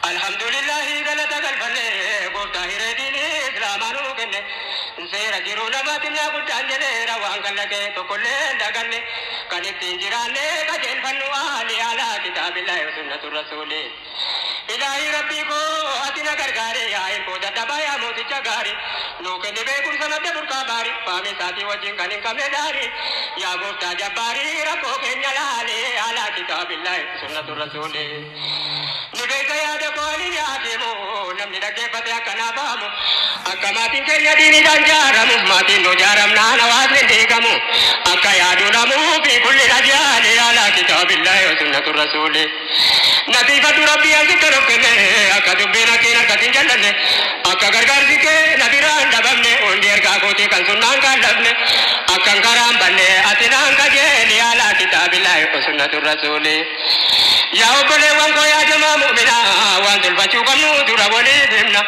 الحمد لله قالت قلبنا قلت هيردين إسلامانو كنه سير جيرونا ما تنا قلت أنجلي روان كلك تقول لندقني كان تنجراني كجل فنوالي على كتاب الله وسنة الرسول إلهي ربي كو أتنا كرغاري آئين كو دبايا موتي چگاري نوكن بيكم سمد بركا باري فامي ساتي وجين كنين كمداري يا مرتا جباري ربو كنيلالي على كتاب الله وسنة الرسول نبيك يا دقولي يا ديمو نمني دكي فتيا كنابامو أكا ماتين كنيا ديني جانجارمو ماتين نجارم نانا واسن ديكمو أكا يا دونمو في كل رجال على كتاب الله وسنة الرسول نتيفة ربي أذكرك أكا دبنا كينا كتين جلن أكا غرغر سيكي نبيران دبمني اندير كاكوتي كان سنان كان لبني أكا كرام بني أتنان كجيني على كتاب الله وسنة الرسول يا أبلي وانكو يا جماعة مؤمنا وانتل بچوكم نودر ولي بمنا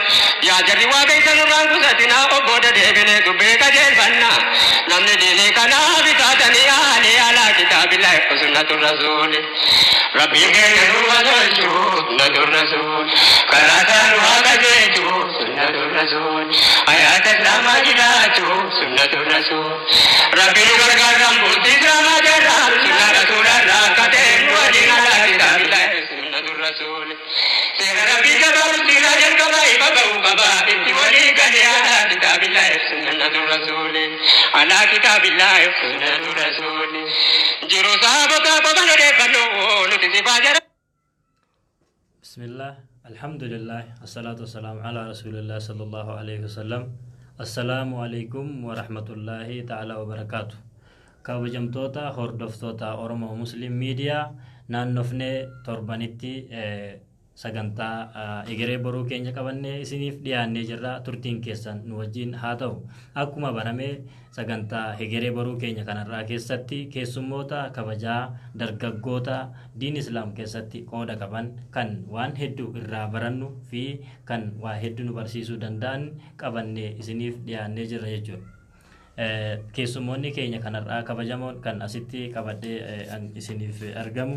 يا جري وابيسن رانكو ستنا أبود ديبني دبيك جيل فنا نمني ديني كنا بتاتني على كتاب الله وسنة الرسول ربي كي نروى دلشو سنة الرسول كراتان واقجيتو سنة الرسول آيات اسلام جداتو سنة الرسول ربي نقرقر رمبوت اسلام جرام سنة رسول الله كتين وجين على كتاب الله سنة الرسول سير ربي كبر سيرا جن كباي ببو ببا انتي ولي كني على كتاب الله سنة الرسول على كتاب الله سنة الرسول جيرو صحابة ببن ربنو نتسفا جرام بسم الله الحمد لله الصلاة والسلام على رسول الله صلى الله عليه وسلم السلام عليكم ورحمة الله تعالى وبركاته كوجمتوتا هردفتوتا أورمو مسلم ميديا نانفني تربانيتي sagantaa egeree boruu keenya qabannee isiniif dhiyaannee jirra turtiin keessan nu wajjin haa ta'u akkuma barame sagantaa egeree boruu keenya kanarraa keessatti keessummoota kabajaa dargaggoota diin islaam keessatti qooda qaban kan waan hedduu irraa barannu fi kan waa hedduu nu barsiisuu danda'an qabannee isiniif dhiyaannee jirra jechuudha. Keessummoonni keenya kanarraa kabajamoon kan asitti qabadhee isiniif argamu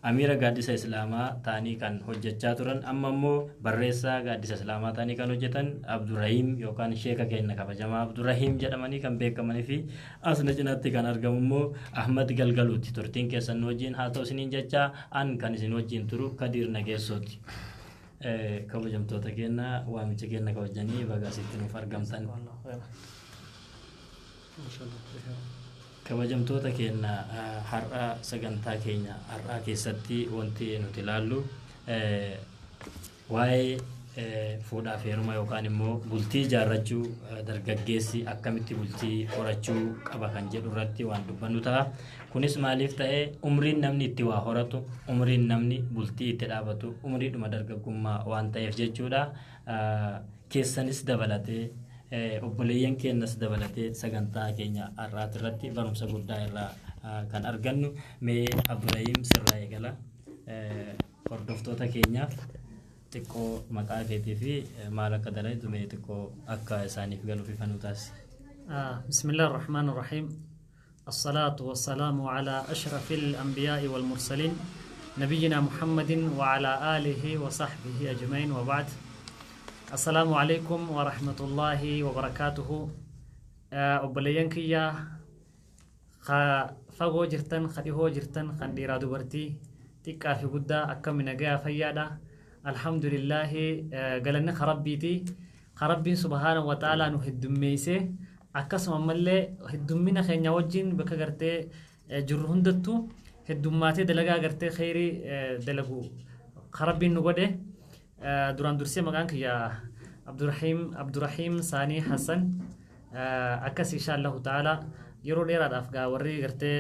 Amira Gaaddisa Islaamaa ta'anii kan hojjechaa turan amma immoo barreessaa Gaaddisa Islaamaa ta'anii kan hojjetan Abdurrahim yookaan sheeka keenya kabajamaa Abdurrahim jedhamanii kan beekamanii fi asna cinaatti kan argamu immoo Ahmad Galgaluuti. Turtiin keessan nu wajjin haa ta'u isiniin jecha an kan isin wajjin turu Kadiir Nageessooti. Kabajamtoota keenya waamicha keenya kabajanii baga asitti nuuf argamtan. kabajamtoota keenya har'a sagantaa keenya har'a keessatti wanti nuti ilaallu waa'ee fuudhaa fi heeruma yookaan immoo bultii ijaarrachuu dargaggeessi akkamitti bultii horachuu qaba kan jedhu irratti waan dubbannu ta'a. Kunis maaliif ta'e umriin namni itti waa horatu umriin namni bultii itti dhaabatu umriidhuma dargaggummaa waan ta'eef jechuudha. Keessanis dabalatee obboleeyyan keenyas dabalatee sagantaa keenya har'aati irratti barumsa guddaa irraa kan argannu mee Abdurrahim sirraa eegala hordoftoota keenyaaf xiqqoo maqaa keetii fi maal akka dalaytu mee xiqqoo akka isaaniif galuuf ifanu taasisi. Bismillahir Rahmanir Rahim. الصلاة والسلام على أشرف الأنبياء والمرسلين نبينا محمد وعلى آله وصحبه أجمعين وبعد. السلام عليكم ورحمة الله وبركاته. أبليانكيا فغو جرتن خديهو جرتن خنديرا دبرتي تكا في قدا أكم نجا فيادا الحمد لله قالنا خربيتي خربي سبحانه وتعالى نهد ميسه أكسم ملة هدومنا خينيا وجين بكجرتي جرهن دتو هدوماتي دلقا جرتي خيري دلقو خربي نقوده دوران درسي مكانك يا عبد الرحيم ساني حسن أكس إن شاء الله تعالى يرو ليرا دافقا وري جرتي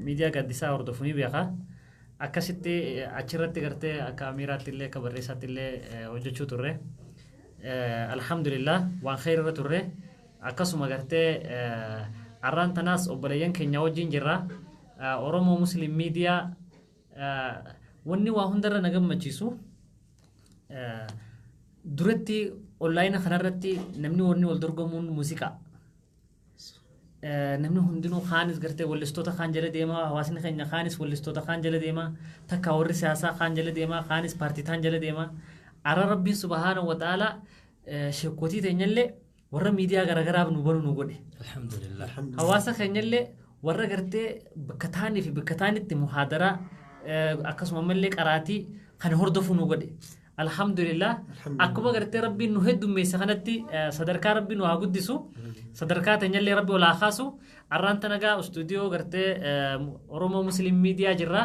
ميديا قديسة وردفوني بياقا أكسيتي أشرت جرتي أكاميرات اللي كبريسات اللي وجدشو تره الحمد لله وان خير رتره أكسو مغرتي أران تناس أبليان كينيا وجين جرا أورومو مسلم ميديا wanni waa hundarra nagam machiisu duratti online kanarratti namni wanni wal dorgomuun muuziqaa namni hundinuu kaanis gartee wallistoota kaan jala deemaa hawaasni keenya kaanis wallistoota kaan jala deemaa takka warri siyaasaa kaan jala deemaa kaanis paartiitaan jala deemaa ara rabbiin subhaanahu wa ta'aalaa sheekotii teenyallee warra miidiyaa garagaraaf nu banu nu godhe alhamdulillah hawaasa keenyallee warra gartee bakka taanii fi bakka taanitti muhaadaraa akkasuma mallee qaraatii kan hordofu nu godhe alhamdulillah akkuma gartee rabbiin nu heddummeessa kanatti sadarkaa rabbiin nu haa guddisu sadarkaa teenyallee rabbi olaa kaasu arraanta nagaa istuudiyoo gartee Oromoo Muslim Miidiyaa jirra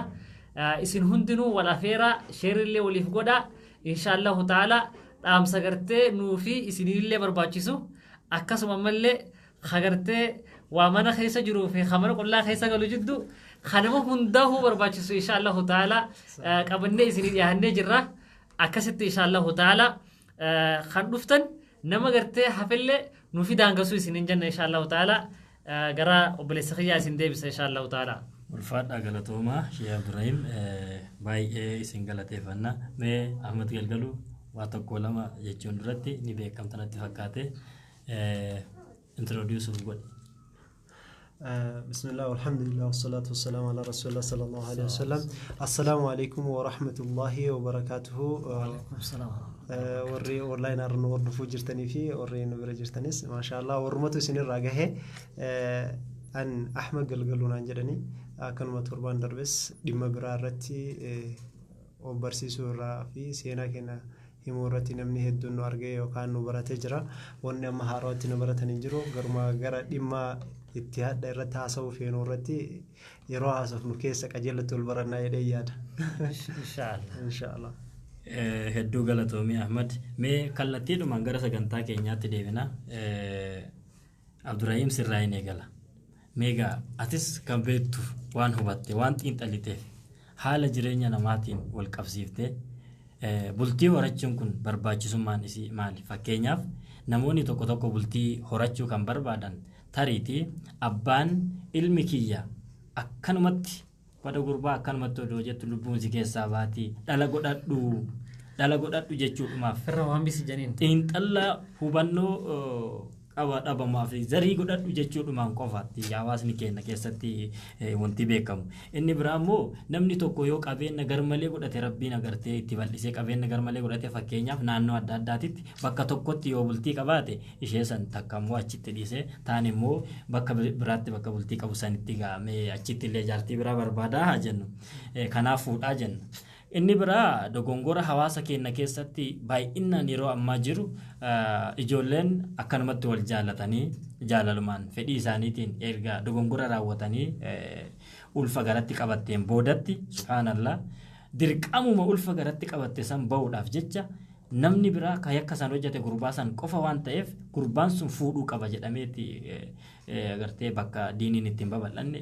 isin hundinuu wal afeeraa sheerillee waliif godhaa inshaallahu ta'ala dhaamsa gartee nuu fi isinillee barbaachisu akkasuma mallee hagartee waa mana keessa jiruu fi hamara qullaa keessa galu jiddu kanama hundaa'uu barbaachisu inshaallahu ta'ala qabannee isinii dhiyaannee jirra akkasitti inshaallahu ta'ala kan dhuftan nama gartee hafellee nuufi daangasuu isiniin jenna inshaallahu ta'ala gara obboleessa kiyyaa isin deebisa inshaallahu ta'ala ulfaadhaa galatoomaa Sheekh Abdurrahiim baay'ee isin galateeffanna mee Ahmad Galgaluu waa tokko lama jechuun duratti ni beekamtanatti fakkaate introduce godhe بسم الله والحمد لله والصلاة والسلام على رسول الله صلى الله عليه وسلم السلام عليكم ورحمة الله وبركاته وعليكم السلام وري أونلاين أرنو ورنفو جرتني في وري نبرة جرتنيس ما شاء الله ورمتو سنين راجعه أن أحمد قلقلون عنجرني كان متوربان دربس دم برارتي وبرسيسو را في سينا كنا himurratti namni hedduun nu argee yookaan nu baratee jira wanni amma haaraatti nu baratanii jiru garuma gara dhimma itti hadda irratti haasa'uu feenu irratti yeroo haasofnu keessa qajeelatti ol barannaa jedhee yaada inshaallah hedduu galatoomii Ahmad mee kallattiidhumaan gara sagantaa keenyaatti deebina Abdurrahiim sirraa hin eegala meegaa atis kan beektu waan hubatte waan xiinxaliteef haala jireenya namaatiin wal qabsiiftee bultii horachuun kun barbaachisummaan isii maali fakkeenyaaf namoonni tokko tokko bultii horachuu kan barbaadan tariitii abbaan ilmi kiyya akkanumatti wada gurbaa akkanumatti odoo jettu lubbuun si keessaa baatii dhala godhadhu jechuudhumaaf irra waan bisi janiin xiinxallaa hubannoo qaba dhabamaa fi zarii godhadhu jechuudhumaan qofaatti hawaasni keenya keessatti wanti beekamu inni biraa immoo namni tokko yoo qabeenya garmalee godhate rabbiin agartee itti bal'isee qabeenya garmalee godhate fakkeenyaaf naannoo adda addaatitti bakka tokkotti yoo bultii qabaate ishee san takka immoo achitti dhiisee taan immoo bakka biraatti bakka bultii qabu sanitti gaamee achitti illee jaartii biraa barbaadaa haa jennu kanaaf fuudhaa jenna. Inni biraa dogongora hawaasa keenya keessatti baay'inaan yeroo ammaa jiru ijoolleen akkanumatti wal jaalatanii jaalalumaan fedhii isaaniitiin erga dogongora raawwatanii ulfa garatti qabatteen boodatti subhaanallah dirqamuma ulfa garatti qabatte san ba'uudhaaf jecha namni biraa kan yakka san hojjete gurbaa san qofa waan ta'eef gurbaan sun fuudhuu qaba jedhameeti agartee bakka diiniin ittiin babal'anne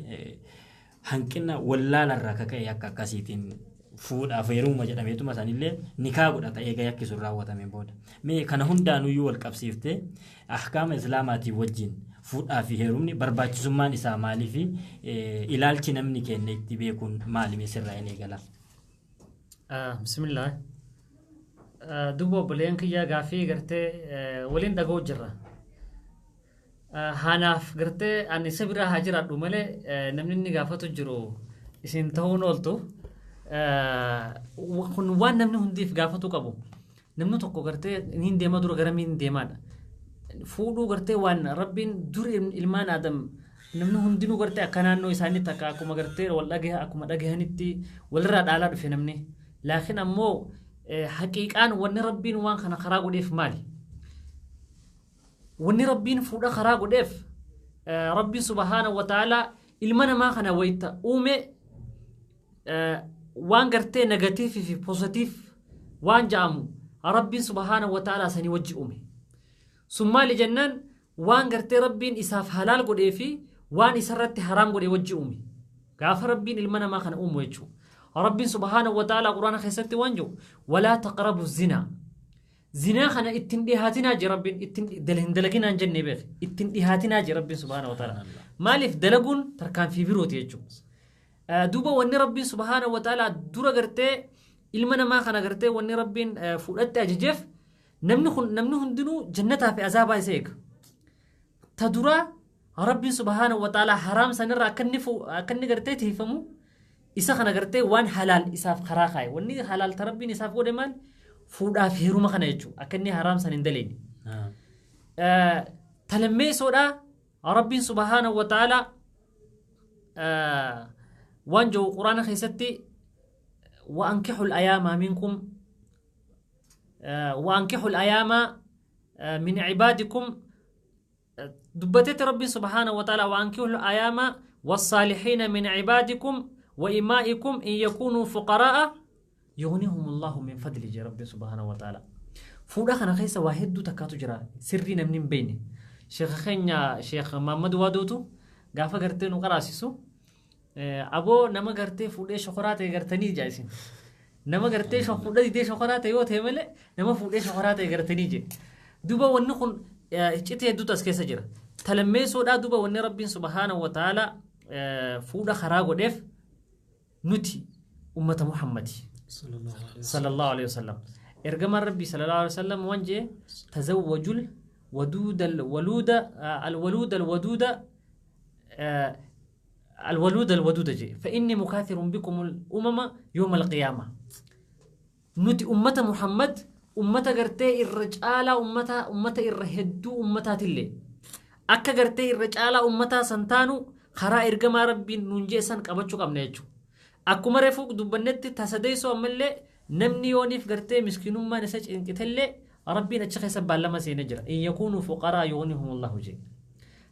hanqina wallaalarraa kaka'e akka akkasiitiin fuudhaaf heeruma jedhameetuma sanillee nikaa godhata eega yakki sun raawwatameen booda mee kana hundaanuyyuu wal qabsiiftee ahkaama islaamaatiin wajjin fuudhaa fi heerumni barbaachisummaan isaa maalii fi ilaalchi namni keenya itti beekuun maali mee sirraa hin eegala bismillah duuba obboleen kiyyaa gaafii gartee waliin dhaga'u jirra haanaaf gartee ani isa biraa haa jiraadhu malee namni inni gaafatu jiru isin ta'uun ooltu kun waan namni hundiif gaafatu qabu namni tokko gartee hin deema dura garamii hin deemaadha fuudhuu gartee waan rabbiin dur ilmaan aadam namni hundinuu gartee akka naannoo isaaniitti akka akkuma gartee wal dhagaha akkuma dhagahanitti walirraa dhaalaa dhufe namni laakiin ammoo haqiiqaan wanni rabbiin waan kana karaa godheef maali wanni rabbiin fuudha karaa godheef rabbiin subhaanahu wa ta'aalaa ilma namaa kana wayita uume waan gartee negatiif fi positif waan jaamu rabbiin subhaanahu wa ta'ala sani wajji uume summaali jennaan waan gartee rabbiin isaaf halaal godhee fi waan isarratti haraam godhee wajji uume gaafa rabbiin ilma namaa kana uumu jechuu rabbiin subhaanahu wa ta'ala quraana keessatti waan jiru walaa taqrabu zinaa zinaa kana ittin dhihaatinaa je rabbiin ittin dalaginaan jennee beek ittin dhihaatinaa je rabbiin subhaanahu wa ta'ala maaliif dalaguun tarkaanfii birooti jechuu duuba wanni rabbiin subhaanahu wa ta'ala dura gartee ilma namaa kana gartee wanni rabbiin fuudhatte ajajeef namni hundinuu jannataa fi azaabaa isa eega ta dura ربي سبحانه وتعالى حرام سنر أكني قرتي تفهموا إسا خنا قرتي وان حلال إساف خراخاي وني حلال تربي إساف قول مال فودا في روما خنا يجو أكني حرام سنندلين تلمي سودا ربي سبحانه وتعالى وان جو قرآن خيستي وأنكحوا الأيام منكم وأنكحوا الأيام من عبادكم دبتت ربي سبحانه وتعالى وأنكحوا الأيام والصالحين من عبادكم وإمائكم إن يكونوا فقراء يغنيهم الله من فضله ربي سبحانه وتعالى فودا خنا خيسا واحد دو تكاتو جرا سري نمنين بيني شيخ خينيا شيخ محمد وادوتو غافا غرتي نو قراسيسو أبو نما غرتي فودي شخراتي غرتني جايسين نما غرتي شخودا دي شخراتي يو تيمله نما فودي شخراتي غرتني جي دوبا ونخون اتيتي دو تسكيسا جرا تلمي سودا دوبا ون ربي سبحانه وتعالى فودا خراغو ديف نوتي أمة محمد صلى الله عليه وسلم إرجم ربي صلى الله عليه وسلم وانجي تزوجوا الودود الودود جي فإني مكاثر بكم الأمم يوم القيامة نوتي أمة محمد أمة قرتي الرجال أمة الرهدو أمة تلي أكا قرتي الرجال أمة سنتانو خرا إرجم ربي ننجي سن كبتشو كمنيجو أكما رفوق دبنت تسديسو أمالي نمني يونيف قرتي مسكينون ما نسج إنكتلي ربي نتشخي سبال لما سينجر إن يكونوا فقراء يغنيهم الله جي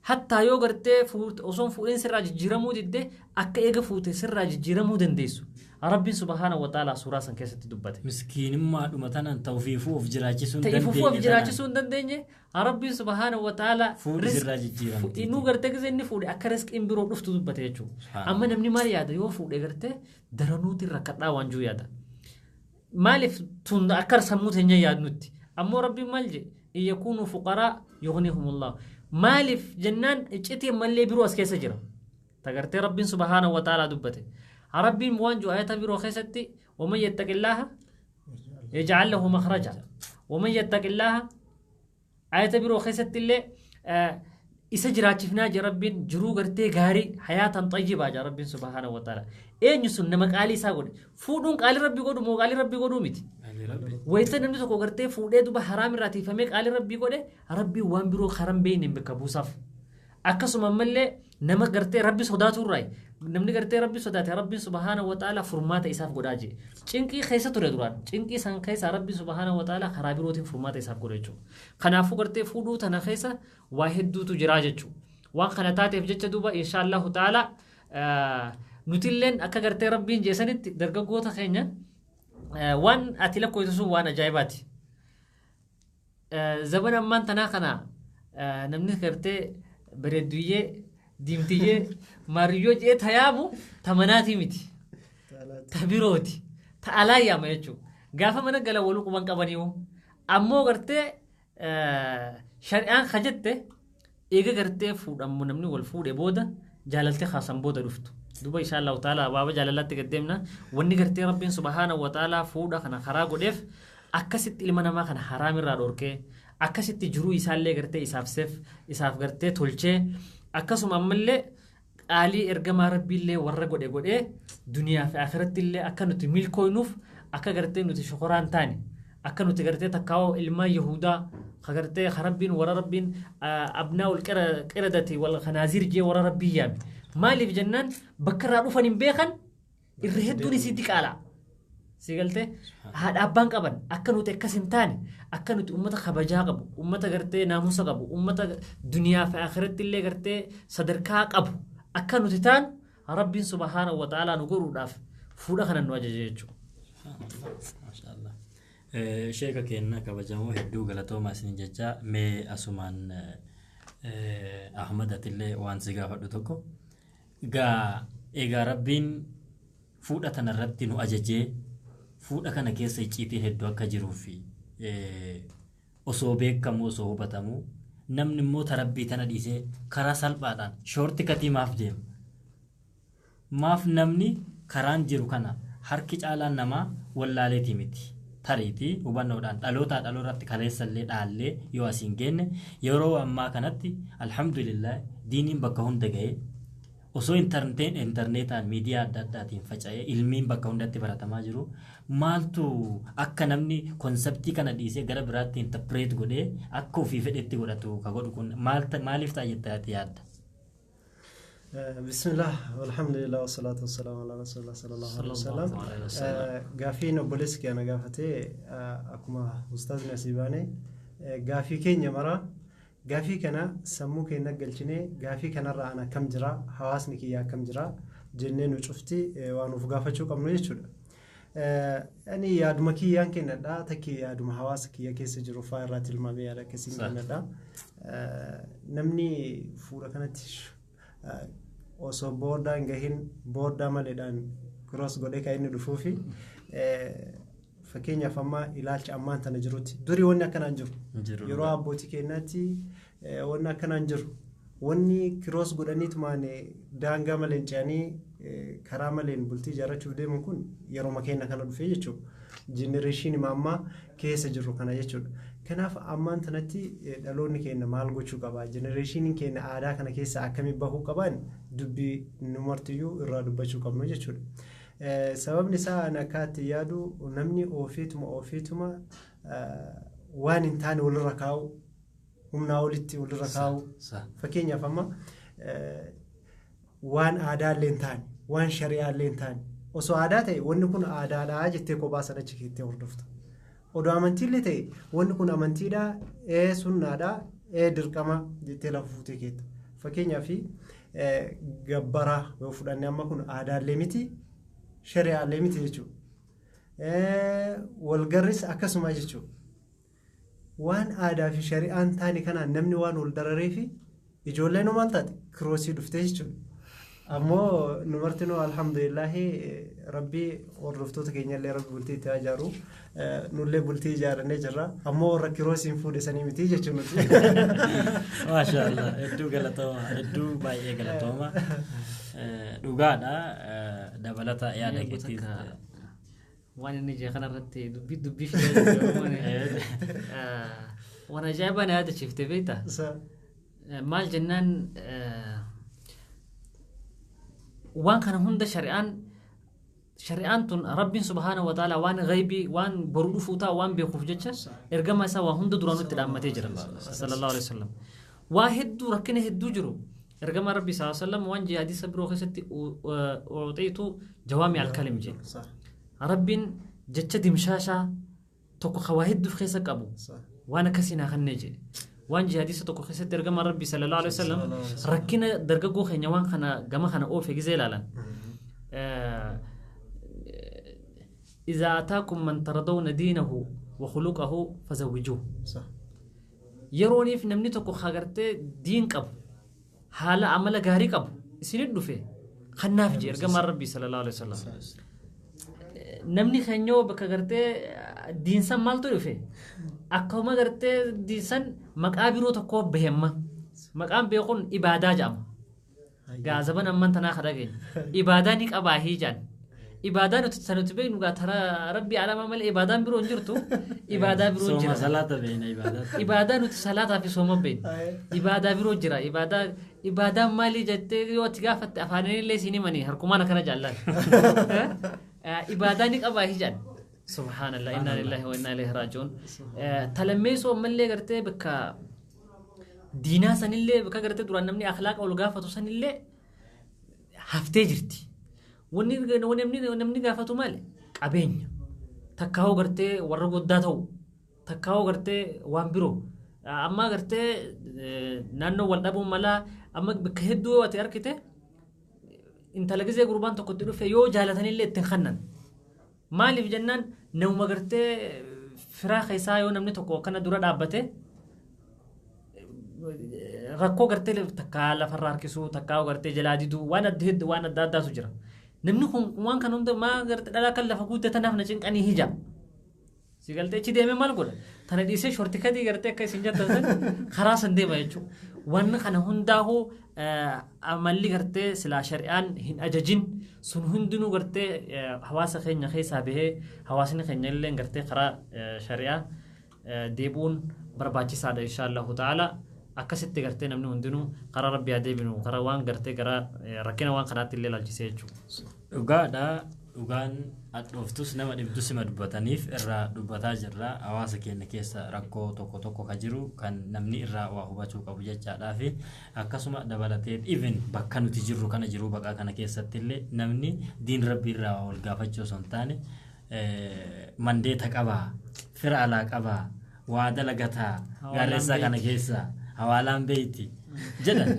حتى يو قرتي فوت أصون فوتين سراج جيرمو دي أكا إيغا فوت سراج جيرمو دنديسو ربي سبحانه وتعالى سوراسا كيسة دبته مسكين ما دمتنا توفيفو في جراجسون تيفوفو في جراجسون دنديني ربي سبحانه وتعالى فود سراج جيرم إنو قرتي كزيني فود أكا رزق إمبرو رفتو دبته يجو أما نمني مالي يادا يو فود قرتي درانوتي ركتنا وانجو يادا مالف تون أكر سموت هنيا يادنوتي أمو ربي مالجي إن يكونوا فقراء يغنيهم الله مالف جنان اجتي مالي برو أسكيسة جرا تقرتي ربي سبحانه وتعالى دبته ربي موانجو آيات برو خيستي ومن يتق الله يجعل له مخرجا ومن يتق الله آيات برو خيستي اللي إسجرات فينا ربين جرو قرتي غاري حياة طيبة جا ربين سبحانه وتعالى إيه نسون نمك علي ساقول فودون قال ربي قدو مو قال ربي قدو ميت ويتن نمسو قرتي فودي دوبا حرام راتي فميك قال ربي قدو ربي وان برو خرم بين بكبوصف أكسو مملي نمك قرتي ربي صداتو راي نمني قرتي ربي صداتي ربي سبحانه وتعالى فرمات إساف قداجي چنكي خيسة توري دوران چنكي سان خيسة ربي سبحانه وتعالى خرابي روتين فرمات إساف قداجو خنافو قرتي فودو تنا خيسة واحد دوتو جراجتو وان خناتاتي فجتش دوبا إن شاء الله تعالى نتلين أكا قرتي ربي جيسانت درقا قوتا خينيا وان أتلا كويتسو وان أجايباتي زبن أمان تناقنا نمني قرتي بردوية ديمتية ماريو جيت هيامو تمناتي ميتي تبيروتي تألايا ما يجو قافا منا قلا ولوك وان قبانيو أمو قرتي شريان خجتي إيجا قرتي فود أمو نمني والفود بودا جاللتي خاصم بودا رفتو دوبا إن شاء الله تعالى بابا جلالات تقدمنا وني قرتي ربي سبحانه وتعالى فودا خنا خراغو ديف أكست إلمنا ما خنا حرام الرادوركي أكست جرو إسالي قرتي إساف قرتي تولچه أكسم أمالي آلي إرقما ربي اللي ورقو دي قد إيه دنيا في آخرت اللي أكا نتي ملكو ينوف أكا قرتي نتي شخوران تاني أكا نتي قرتي تكاو إلما يهودا خقرتي خربين ورا ربين أبناء القردة والخنازير جي ورا ربي يامي مالي في جنان بكرا روفا نمبيخن إرهدوني سيديك آلا سيقلتي هاد أبان قبن أكا نتي كسن تاني أكا نتي أمتا خبجا قبو أمتا قرتي ناموسا قبو أمتا دنيا في آخرت اللي قرتي صدركا قبو أكا نتي تان ربي سبحانه وتعالى نقول داف فودا خنا نواجه جيجو ما شاء الله شيخا كينا كبجامو هدو غلطو ما سنين ججا مي أسومان أحمد أتلي وان سيغا فردو توكو إيغا ربين فودا تنرتي نو أججي فودا كان كيسا يجيتي هدو أكا جروفي osoo beekamu osoo hubatamu namni immoo tarabbii tana dhiisee karaa salphaadhaan shoorti katii maaf deema maaf namni karaan jiru kana harki caalaan namaa wallaaleetii miti tariitii hubannoodhaan dhalootaa dhaloorratti kaleessallee dhaallee yoo asiin geenne yeroo ammaa kanatti alhamdulillah diiniin bakka hunda ga'ee osoo intarneetaan miidiyaa adda addaatiin faca'ee ilmiin bakka hundatti baratamaa jiru maaltu akka namni konseptii kana dhiisee gara biraatti interpret godhee akka ofii fedhetti godhatu ka godhu kun maaliif ta'a jettee yaadda? Bismillah walhamdulillah wassalatu wassalamu ala rasulillah sallallahu alaihi wasallam. Gaafii obboleessi keenya gaafatee akkuma ustaaz Nasiibaane gaafii keenya mara gaafii kana sammuu keenya galchinee gaafii kanarraa ana kam jira hawaasni kiyya kam jira jennee nu cufti waan uf gaafachuu qabnu jechuudha. Ani yaaduma kiyyaan kennadha takki yaaduma hawaasa kiyya keessa jiru faa irraa tilmaamee yaada akkasiin kennadha. Namni fuula kanatti osoo boodaan gahin boodaa maleedhaan cross godhee kan inni dhufuufi fakkeenyaaf amma ilaalcha ammaan tana jirutti durii wanni akkanaan jiru yeroo abbootii keenyaatti wanni akkanaan jiru wanni cross godhaniit maane daangaa maleen ce'anii karaa maleen bultii ijaarrachuuf deeman kun yeroo makeenya kana dhufee jechuudha generation ammaa keessa jiru kana jechuudha. Kanaaf ammaan tanatti dhaloonni keenya maal gochuu qaba generationiin keenya aadaa kana keessa akkamii bahuu qaban dubbii numartiyyuu irraa dubbachuu qabnu jechuudha. Sababni isaa ani akkaatti yaadu namni ofiituma waan hin taane walirra kaa'u humnaa olitti walirra kaa'u fakkeenyaaf amma waan aadaallee hin taane waan shari'aallee hin taane osoo aadaa ta'e wanni kun aadaadhaa jettee kophaa sanachi keettee hordofta. Odoo amantiillee ta'e wanni kun amantiidhaa sunnaadhaa dirqama jettee lafa fuutee keetta. Fakkeenyaaf gabbaraa yoo fudhanne amma kun aadaallee miti shari'aallee miti jechuudha. Walgarris akkasuma jechuudha. Waan aadaa fi shari'aan taane kanaan namni waan wal dararee fi ijoolleen maal taate kiroosii dhuftee jechuudha. Ammoo numartinuu alhamdulillahi rabbii hordoftoota keenyallee rabbi bultii itti ijaaru nullee bultii ijaarannee jirra ammoo warra kiroosiin fuudhesanii miti jechuun nuti. Maashaallah hedduu galatooma hedduu baay'ee galatooma dhugaadha dabalata yaada keetti waan inni jee kanarratti dubbii fidee waan ajaa'ibaa na yaadachiifte beektaa maal jennaan waan kana hunda shari'aan tun rabbiin subhaanahu wa ta'ala waan ghaybii waan boruu dhufuu ta'a waan beekuuf jecha ergama isaa waan hunda duraan nutti dhaammatee jira sallallahu alaihi wasallam waa hedduu rakkina hedduu jiru ergama rabbii sallallahu alaihi wasallam waan hadiisa biroo keessatti uutiitu jawaami al-kalim jedhe rabbiin jecha dimshaashaa tokko khawaa hedduu keessa qabu waan akkasii naa kannee jedhe waan hadiisa tokko keessatti ergama rabbii sallallahu alaihi wasallam rakkina dargaggoo keenya waan kana gama kana oofe gizee ilaalan إذا أتاكم من ترضون دينه وخلقه فزوجوه يروني في نمنيتكو خاغرتي دين قب حالا عمل غاري قب سيند دفه خناف جير كما ربي صلى الله عليه وسلم نمني خنيو بكغرتي دين سن مالتو دفه اكوما غرتي دين سن مقابرو تكو بهما مقام بيقون عباده جام غازبن امن تنا خدغين عباده ني قباهي جان إبادة نتسنتبين نقول ترى ربي على ما مل إبادة برون جرتو إبادة برون جرا صلاة بين إبادة نتسلاة في سوم بين إبادة برون جرا إبادة مالي جت وتجافت أفاني اللي سيني مني هركمان كنا جالان إبادة نك أباهي جان سبحان الله إنا لله وإنا إليه راجعون تلميسو من اللي قرته بك دينا سن اللي بك قرته دوران نمني أخلاق أو لقافة سن اللي هفتة جرتي ونمني قافتو مالي قابين تكاو قرتي ورقو داتو تكاو قرتي وانبرو أما قرتي نانو والدابو ملا أما بكهدو واتياركته انت لقزي قربان تقتلو في يو جالتاني اللي اتنخنن مالي في جنان نوما قرتي فراخ يسايو نمني تقو كان دورا دابته ركو قرتي تكالا فراركسو تكاو قرتي جلادي دو وانا دهد وانا دادا سجرا نمنكم وان كانوا ما قرت لا كلف فقود تنافنا جنك أني هجاب sigalte achi deemee maal godha tana dhiisee shortikatii gartee akka isin jettan karaa san deema jechuudha wanni kana hundaa'u amalli gartee silaa shari'aan hin ajajin sun hundinuu gartee hawaasa keenya keessaa bahee hawaasni keenya illee gartee karaa shari'aa deebuun barbaachisaadha inshaallahu ta'ala akkasitti gartee namni hundinuu karaa rabbii adeeminu karaa waan gartee gara rakkina waan kanaatti illee ilaalchisee jechuudha. Dhugaadha. Dhugaan dhuftus nama dhibdus ima dubbataniif irraa dubbataa jirra hawaasa keenya keessa rakkoo tokko ka jiru kan namni irraa waa hubachuu qabu jechaadhaa fi akkasuma dabalatee even bakka nuti jirru kana jiru bakka kana keessatti illee namni diin rabbii irraa wal gaafachuu osoo hin taane mandeeta qabaa fira alaa qabaa waa dalagataa gaarreessaa kana keessa hawaalaan beeyti jedhan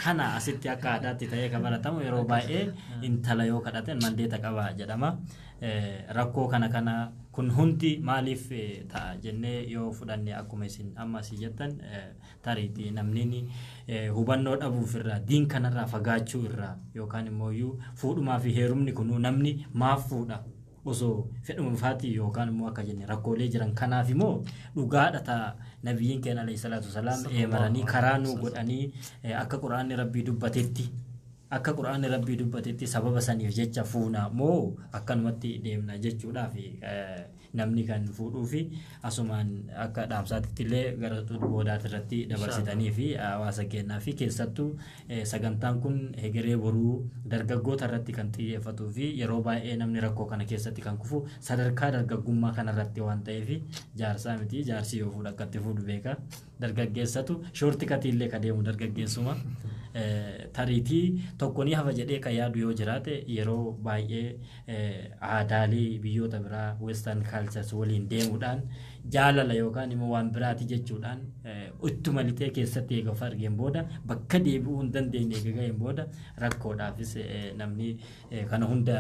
kana asitti akka aadaatti ta'ee kan baratamu yeroo baay'ee intala yoo kadhatan mandeeta qabaa jedhama rakkoo kana kun hundi maaliif ta'a jennee yoo fudhanne akkuma isin amma si jettan tariitii namni hubannoo dhabuuf irraa diin kanarraa fagaachuu irraa yookaan immoo fuudhumaa fi heerumni kun namni maaf fuudha osoo fedhuma faatii yookaan immoo akka jenne rakkoolee jiran kanaaf immoo dhugaadha ta'a nabiyyiin keenya alayhi salaatu wasalaam eemaranii karaa nu godhanii akka quraanni rabbii dubbatetti sababa saniif jecha fuuna moo akkanumatti deemna jechuudhaaf namni kan fuudhuu fi asumaan akka dhaamsaatti illee gara boodaatti irratti dabarsitanii fi hawaasa keenyaa fi keessattuu sagantaan kun hegeree boruu dargaggoota irratti kan xiyyeeffatuu fi yeroo baay'ee namni rakkoo kana keessatti kan kufu sadarkaa dargaggummaa kana irratti waan ta'eef jaarsaa miti jaarsi yoo fuudha akkatti fuudhu beeka dargaggeessatu shoorti katiillee ka deemu dargaggeessuma tariitii tokko ni hafa jedhee kan yaadu yoo jiraate yeroo baay'ee aadaalee biyyoota biraa western cultures waliin deemuudhaan jaalala yookaan immoo waan biraati jechuudhaan ittuma litee keessatti eega of argeen booda bakka deebi'uu hin dandeenye eegageen booda rakkoodhaafis namni kana hunda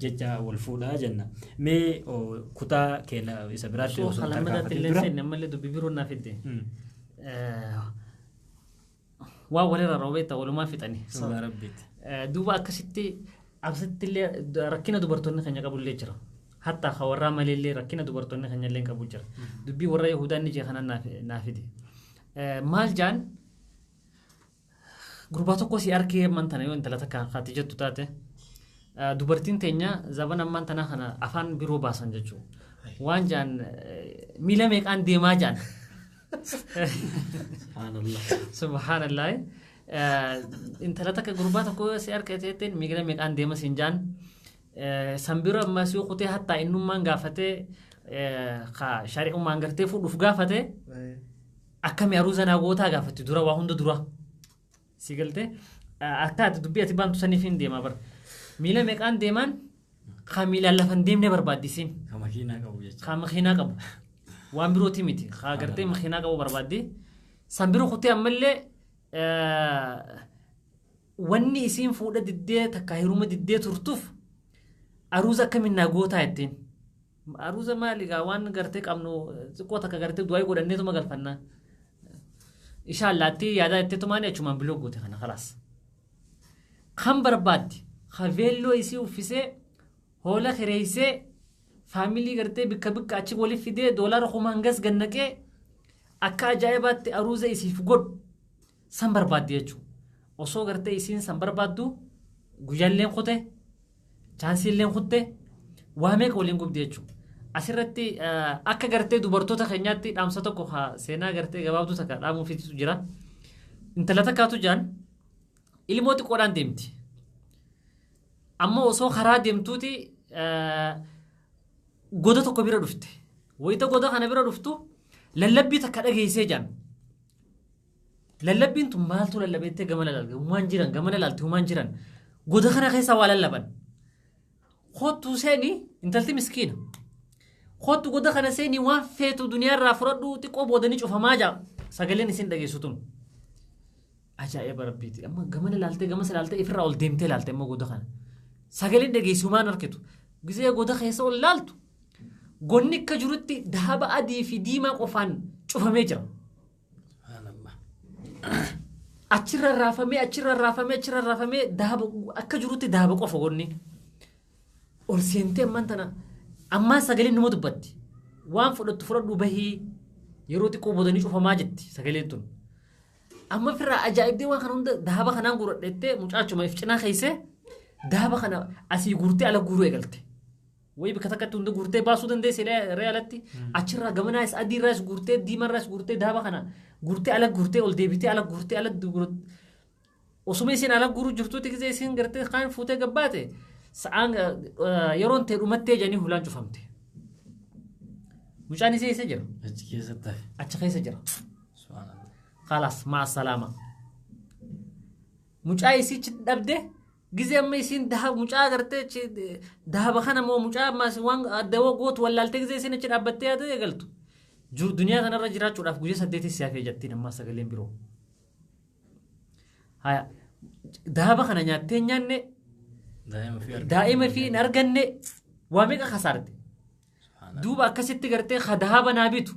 jecha wal fuudhaa jenna mee kutaa keenya isa biraatti osoo nammallee dubbii biroo naaf fidde waa walirra roobetta walumaa fixanii duuba akkasitti absatti illee rakkina dubartoonni keenya qabullee jira hatta warraa maleellee rakkina dubartoonni keenya illee qabu jira dubbii warra Yahudaan ni jeekan naafide maal jaan gurbaa tokko si arkee mantana yoo intala takka haati jettu taate dubartiin teenya zaban ammaan tana kana afaan biroo baasan jechuudha waan jaan miila meeqaan deemaa jaan subhanallah intala takka gurbaa tokko si arkee miila meeqaan deema siin jaan sambira ammas yoo kutee hatta innummaan gaafatee shari'ummaan gartee fuudhuuf gaafate akkami aruuza naa gootaa gaafatti dura waa hunda dura si galte akka ati dubbii ati baantu saniif hin deema bar miila meeqaan deemaan ka miilaan lafan deemne barbaaddisiin ka makiinaa qabu waan birooti miti ka gartee makiinaa qabu barbaaddi sambira kutee ammallee wanni isiin fuudha diddee takka hiruma diddee turtuuf aruuza akkamiin naa gootaa jettiin aruuza maaligaa waan gartee qabnu xiqqoo takka gartee du'aa godhanneetuma galfannaa inshallaatti yaadaa jetteetumaan achumaan biloo goote kana khalaas kan barbaaddi haveelloo isii uffisee hoola kireeysee faamilii gartee bikka achi waliif fidee doolaara kumaangas gannaqee akka ajaa'ibaatti aruuza isiif godhu san barbaaddi jechuudha osoo gartee isiin san barbaaddu guyyaalleen kute chaansiilleen kutte waa meeqa waliin gubdi jechuudha asirratti akka gartee dubartoota keenyaatti dhaamsa tokko seenaa gartee gabaabduu takka dhaamuufiitu jira intala takkaatu jaan ilmoo xiqqoodhaan deemti amma osoo karaa deemtuuti goda tokko bira dhufte wayita goda kana bira dhuftu lallabbii takka dhageessee jaan lallabbiin tun maaltu lallabeettee gama lalaalge humaan jiran gama lalaalti humaan jiran goda kana keessaa waa lallaban kottu seeni intalti miskiina kottu goda kana seeni waan feetu duniyaarraa fudhadhu xiqqoo boodanii cufamaa jaa sagaleen isin dhageessutun ajaa'iba rabbiiti amma gama lalaaltee gama salaaltee ifirraa ol deemtee laaltee amma goda kana sagaleen dhageessumaan harkitu gisee goda keessa ol laaltu gonni akka jirutti daaba adii fi diimaa qofaan cufamee jira achirra raafamee daaba akka jirutti daaba qofa gonni ol seentee ammaan tana ammaa sagaleen nama dubbatti waan fudhadhu bahii yeroo xiqqoo boodanii cufamaa jetti sagaleen tun amma firraa ajaa'ibdee waan kana hunda dahaba kanaan guradhettee mucaachuma if cinaa keeysee dahaba kana asii guurtee ala guuruu eegalte way bika takkatti hunda guurtee baasuu dandeesse reaalatti achirraa gamanaas adiirraas guurtee diimarraas guurtee dahaba kana guurtee ala guurtee ol deebitee ala guurtee ala osuma isin ala guuruu jirtuuti gisee isin gartee kaan fuutee gabbaate sa'aan yeroon ta'e dhumattee janii hulaan cufamte mucaan isee isa jira achi keessa jira خلاص مع السلامة مجا يسيج دبده جزء ما يسين ده مجا قرته ده بخنا مو مجا ما سوان دوا قوت ولا التجزء يسين كذا أبتة هذا يقلتو جو دنيا كنا رجرات شو راف جوجي سديتي سيافي جتين ما سقلين برو هاي ده بخنا نياتين يانne دائما في نرجعne وامك خسارتي دوبا كسيت قرته خدها بنابيتو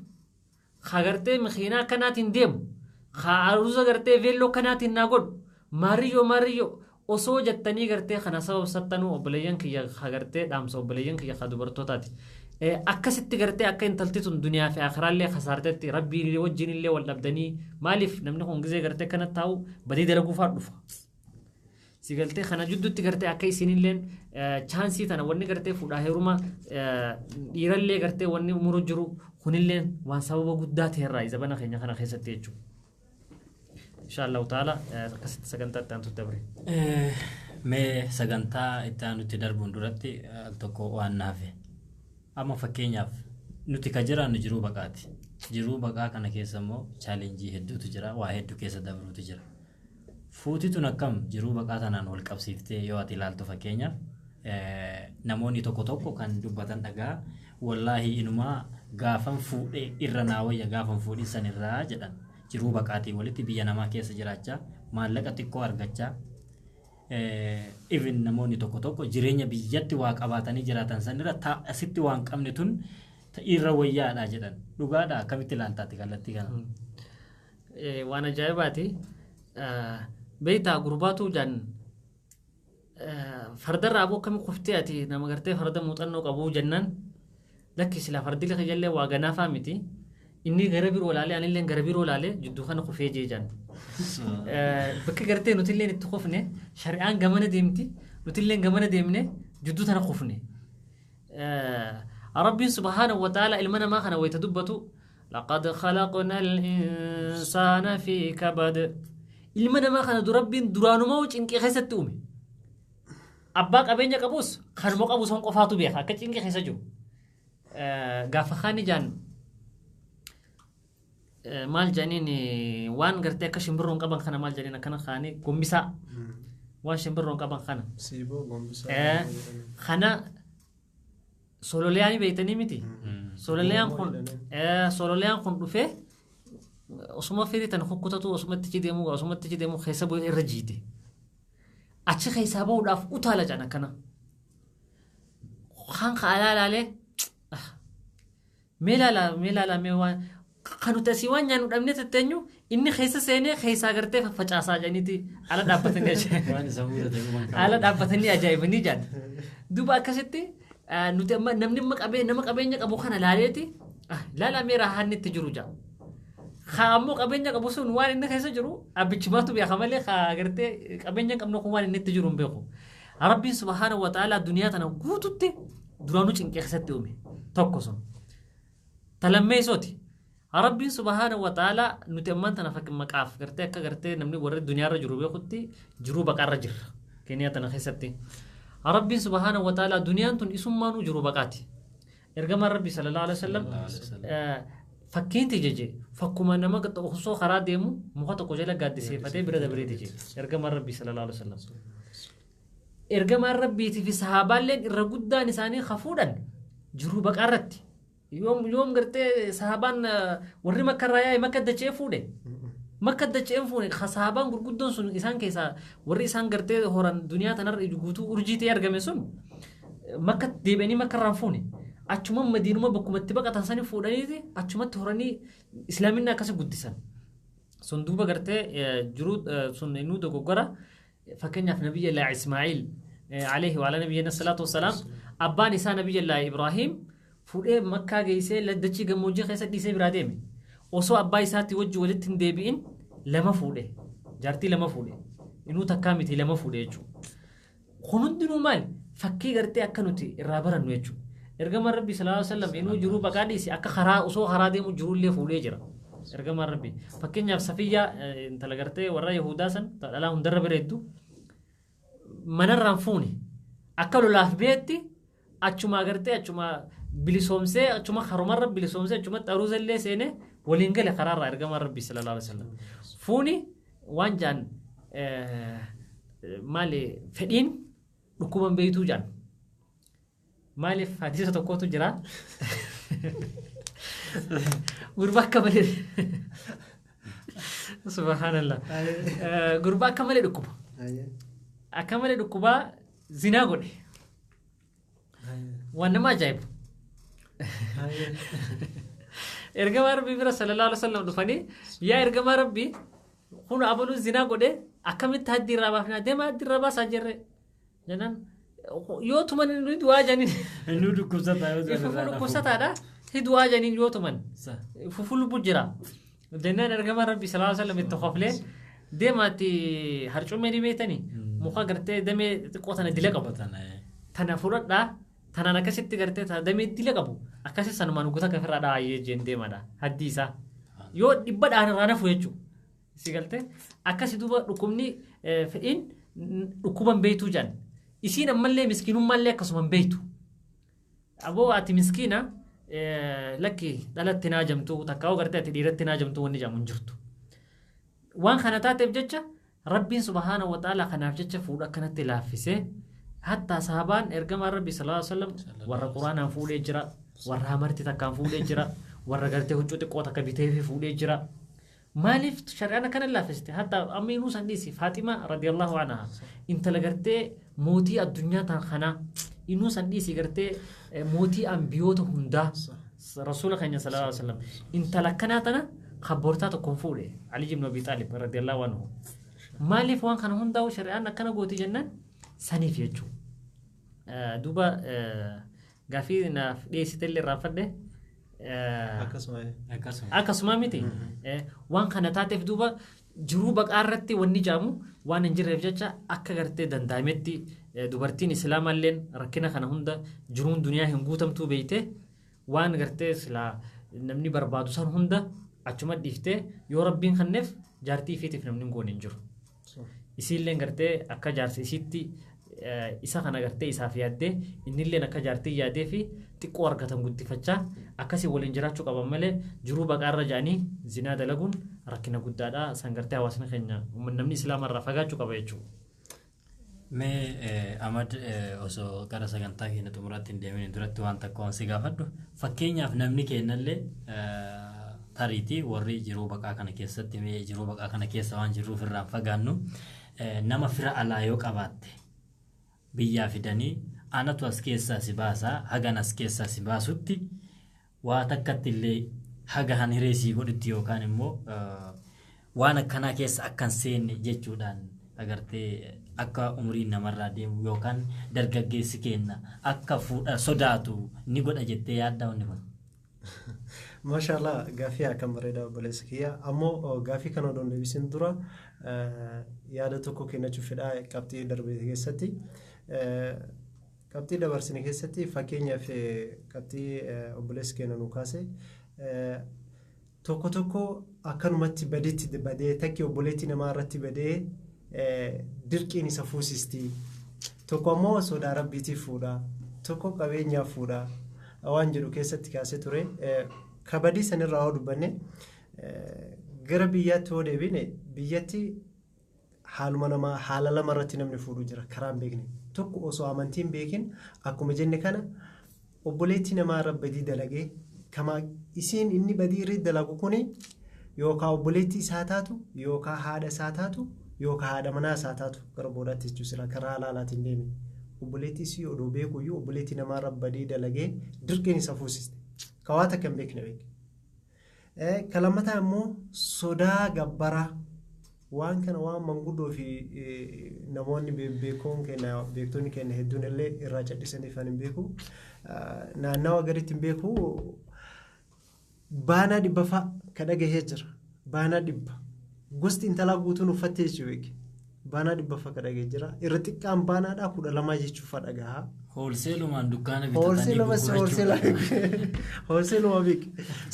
خاغرته مخينا كانت انديم خاروزا غرته ويلو كانت ناغود ماريو osoo jettanii gartee kana sabab sattanuu obboleeyyan kiyya gartee dhaamsa obboleeyyan kiyya dubartootaati akkasitti gartee akka intalti tun duniyaa fi akhraallee khasaartetti rabbii wajjin illee wal dhabdanii maaliif namni kun gizee gartee kana taa'u badii dalaguu faa dhufa si gartee kana jidduutti gartee akka isinilleen chaansii tana wanni gartee fuudhaa heeruma dhiirallee gartee wanni muru jiru kunilleen waan sababa guddaa ta'erraa izabana keenya kana keessatti jechuudha إن شاء الله تعالى قصة سجنتا تانتو تبري ما سجنتا إتانو تدربون درتي التقو وانافه أما فكينياف نتكجرا نجرو بقاتي جرو بقا كنا كيسمو challenge هدو تجرا واحد كيس دبرو تجرا فوتي تنكم جرو بقا تنان والكاب سيفتي يواتي لالتو فكينياف نموني توكو كان دبتان دقا والله إنما غافن فودي إرناوية غافن فودي سنرا جدان jiruu baqaatii walitti biyya namaa keessa jiraachaa maallaqa xiqqoo argachaa even namoonni tokko jireenya biyyatti waa qabaatanii jiraatan sanirra asitti waan qabne tun irra wayyaadha jedhan dhugaadha akkamitti ilaaltaati kallattii kana waan ajaa'ibaati beeytaa gurbaatu jaan fardarra aboo kami kuftee ati nama gartee farda muuxannoo qabuu jennaan lakki sila fardi liqa jallee waa ganaafaa miti inni gara biroo laalee anillee gara biroo laalee jidduu kana kufee jeejaan bakka gartee nutillee itti kufne shari'aan gamana deemti nutillee gamana deemne jidduu tana kufne rabbiin subhaanahu wa ta'ala ilmana maa kana wayta dubbatu laqad khalaqna al-insaana fi kabad ilmana maa kana rabbiin duraanumaa cinqii keessatti uume abbaa qabeenya qabus kanuma qabu son qofaatu beeka akka cinqii keessa jiru gaafa khani jaan maal janiin waan gartee akka shimbirroon qaban kana maal janiin akkana khaanii gombisaa waan shimbirroon qaban kana siiboo gombisaa kana sololeyaan beeytanii miti sololeyaan kun dhufee osuma firitan kukkutatu osumatti cideemu keessa bu'ee irra jiite achi keessaa bahuudhaaf utaala jaan akkana kan kaalaalaalee meelaala mee waan kanuta si waan nyaanu dhabne tatteenyu inni keessa seenee keessaa gartee faffacaasaa janiiti ala dhaabbatanii ajaa'ibanii jaan duuba akkasitti nuti namni nama qabeenya qabu kana laaleeti laala meera haanni itti jiru jaa ammoo qabeenya qabu sun waan inni keessa jiru abbichimaatu beeka malee gartee qabeenya qabnu kun waan inni itti jiru hin beeku rabbiin subhaanahu wa ta'ala duniyaa tana guututti duraanuu cinqee keessatti uume tokko sun talammeessooti rabbiin subhaanahu wa ta'ala nuti ammaan tana maqaaf gartee akka gartee namni warri duniyaarra jiru beekutti jiruu baqaarra jirra keenyaa tana keessatti rabbiin subhaanahu wa ta'ala duniyaan tun isummaanuu jiruu baqaati ergamaan rabbi sallallahu alaihi wasallam fakkiinti jeje fakkuma nama osoo karaa deemu muka tokko jala gaaddiseeffatee bira dabreeti je ergamaan rabbi sallallahu alaihi wasallam ergamaan rabbiitii fi sahaabaalleen irra guddaan isaanii hafuudhan jiruu baqaarratti yoom gartee sahabaan warri makkarraa yaa'e makka dachee fuudhe makka dachee fuudhe sahabaan gurguddoon sun isaan keessaa warri isaan gartee horan duniyaa tanarra guutuu urjiitee argame sun makka deebi'anii makkarraan fuune achuma madiinuma bakkumatti baqatan sanii fuudhaniiti achumatti horanii islaaminaa akkasi guddisan sun duuba gartee jiruu sun inuu dogoggora fakkeenyaaf nabiyyallaa Ismaa'iil alayhi wa ala nabiyyina salaatu wassalaam abbaan isaa nabiyyallaa Ibraahiim fuudhee makkaa geessee laddachii gammoojjii keessa dhiisee biraa deeme osoo abbaa isaatti wajji walitti hin deebi'in lama fuudhe jaartii lama fuudhe inuu takkaa miti lama fuudhe jechuudha. Kun hundinuu maali fakkii gartee akka nuti irraa barannu jechuudha. Ergama Rabbi sallallahu alaihi wasallam inuu jiruu baqaa dhiisi akka karaa osoo karaa deemu jirullee fuudhee jira. Ergama Rabbi fakkeenyaaf Safiyyaa intala gartee warra Yahudaa san dhalaa hundarra bareeddu manarraan fuune akka lolaaf beetti achuma gartee achuma bilisoomsee achuma harumarra bilisoomsee achuma xaruuzallee seenee waliin gale karaarraa ergama Rabbi sallallahu alaihi wasallam. Fuuni waan jaan maali fedhiin dhukkuban beeytuu jaan. Maaliif hadiisa tokkotu jira gurbaa akka malee subhanallah gurbaa akka malee dhukkuba akka malee dhukkubaa zinaa godhe waan nama ajaa'ibu ergama Rabbii bira sallallahu alaihi wasallam dhufanii yaa ergama Rabbii kun abaluu zinaa godhe akkamitti haddi irraa baafnaa deema haddi irraa baasaa jirre jennaan yoo tuman inni du'aa janiin Inni dhukkubsataa yoo fufu dhukkubsataadha du'aa janiin yoo tuman fufu lubbu jira jennaan ergama Rabbii sallallahu alaihi wasallam itti qoflee deemaatti harcumee ni beetanii muka gartee damee xiqqoo tana dila qabu tana fudhadhaa tanaan akkasitti gartee damee dila qabu akkasi sanumaan guutaa kafirraa dhaayee jeen deemadha haddi isaa yoo dhibba dhaan irraa nafu jechuudha si galtee akkasi duuba dhukkubni fedhiin dhukkuban beeytuu jaan isiin ammallee miskiinummaallee akkasuman beeytu aboo ati miskiina lakki dhalatti naa jamtu takkaa'uu gartee ati dhiiratti naa jamtu wanni jaamu hin jirtu waan kana taateef jecha Rabbiin subhaanahu wa ta'ala kanaaf jecha fuudha akkanatti laaffisee hatta sahabaan ergamaa Rabbi sallallahu alaihi wasallam warra quraanaan fuudhee jira warra hamarti takkaan fuudhee jira warra gartee huccuu xiqqoo takka bitee fuudhee jira maaliif shari'aan akkana laaffiste hatta ammiinuu san dhiisi Faaximaa radiyallahu anha intala gartee mootii addunyaa tan kana inuu san dhiisi gartee mootii ambiyoota hundaa rasuula keenya sallallahu alaihi wasallam intala akkanaa tana khabboortaa tokkoon fuudhe Ali ibn Abi Talib radiyallahu anhu maaliif waan kana hundaa'u shari'aan akkana gooti jennaan saniif jechuudha duuba gaafii naaf dhiyeessitellee raafadhe akkasuma miti waan kana taateef duuba jiruu baqaa irratti wanni jaamu waan hin jirreef jecha akka gartee danda'ametti dubartiin islaamalleen rakkina kana hunda jiruun duniyaa hin guutamtuu beeyte waan gartee silaa namni barbaadu san hunda achuma dhiiftee yoo Rabbiin kanneef jaartii ifiitiif namni goon hin jiru isiilleen gartee akka jaarsa isiitti isa kana gartee isaaf yaaddee innilleen akka jaartii yaadee fi xiqqoo argatan guddifachaa akkasii waliin jiraachuu qaban malee jiruu baqaarra ja'anii zinaa dalaguun rakkina guddaadha san gartee hawaasni keenya namni islaamarraa fagaachuu qaba jechuudha. Mee Ahmad osoo gara sagantaa keenya xumuraatti hin deemin duratti waan takka si gaafadhu fakkeenyaaf namni keenyallee tariitii warri jiruu baqaa kana keessatti mee jiruu baqaa kana keessa waan jirruuf irraan fagaannu nama fira alaa yoo qabaatte biyyaa fidanii anatu as keessaa si baasaa hagan as keessaa si baasutti waa takkatti illee hagahan hireesii godhutti yookaan immoo waan akkanaa keessa akkan seenne jechuudhaan agartee akka umriin namarraa deemu yookaan dargaggeessi keenya akka fuudha sodaatu ni godha jettee yaadda wanni kun. Mashallah gaafii akkam bareeda obboleessa kiyya ammoo gaafii kana odoon deebisin dura yaada tokko kennachuuf fedhaa qabxii darbee keessatti qabxii dabarsine keessatti fakkeenyaaf qabxii obboleessi keenya nu kaase tokko tokko akkanumatti badeetti badee takki obboleetti namaa irratti badee dirqiin isa fuusisti tokko ammoo sodaa rabbiitiif fuudha tokko qabeenyaaf fuudha waan jedhu keessatti kaasee ture kabadii sanirraa yoo dubbanne gara biyyaatti yoo deebine biyyatti haaluma namaa haala lama irratti namni fuudhu jira karaan beekne tokko osoo amantiin beekin akkuma jenne kana obboleetti namaa irra badii dalagee kama isiin inni badii irra dalagu kuni yookaan obboleetti isaa taatu yookaan haadha isaa taatu yookaan haadha manaa isaa taatu gara boodaatti jechuun sila karaa halaalaatiin deeme obboleetti isii odoo beeku iyyuu obboleetti namaa irra badii dalagee dirqiin isa fuusiste kawaata kan beekne beeke. Kalamata immoo sodaa gabbara waan kana waan manguddoo fi namoonni beekoon kenna beektonni kenna hedduun illee irraa cadhisaniif hin beeku naannawa garitti hin beeku baanaa dhibba fa'a ka dhagahee jira baanaa dhibba gosti intalaa guutuun uffattee jechuudha baanaa dhibba fa'a ka dhagahee jira irra xiqqaan baanaadhaa 12 jechuuf dhagahaa. Hoolseelumaan dukkaana bitatanii hoolseeluma biik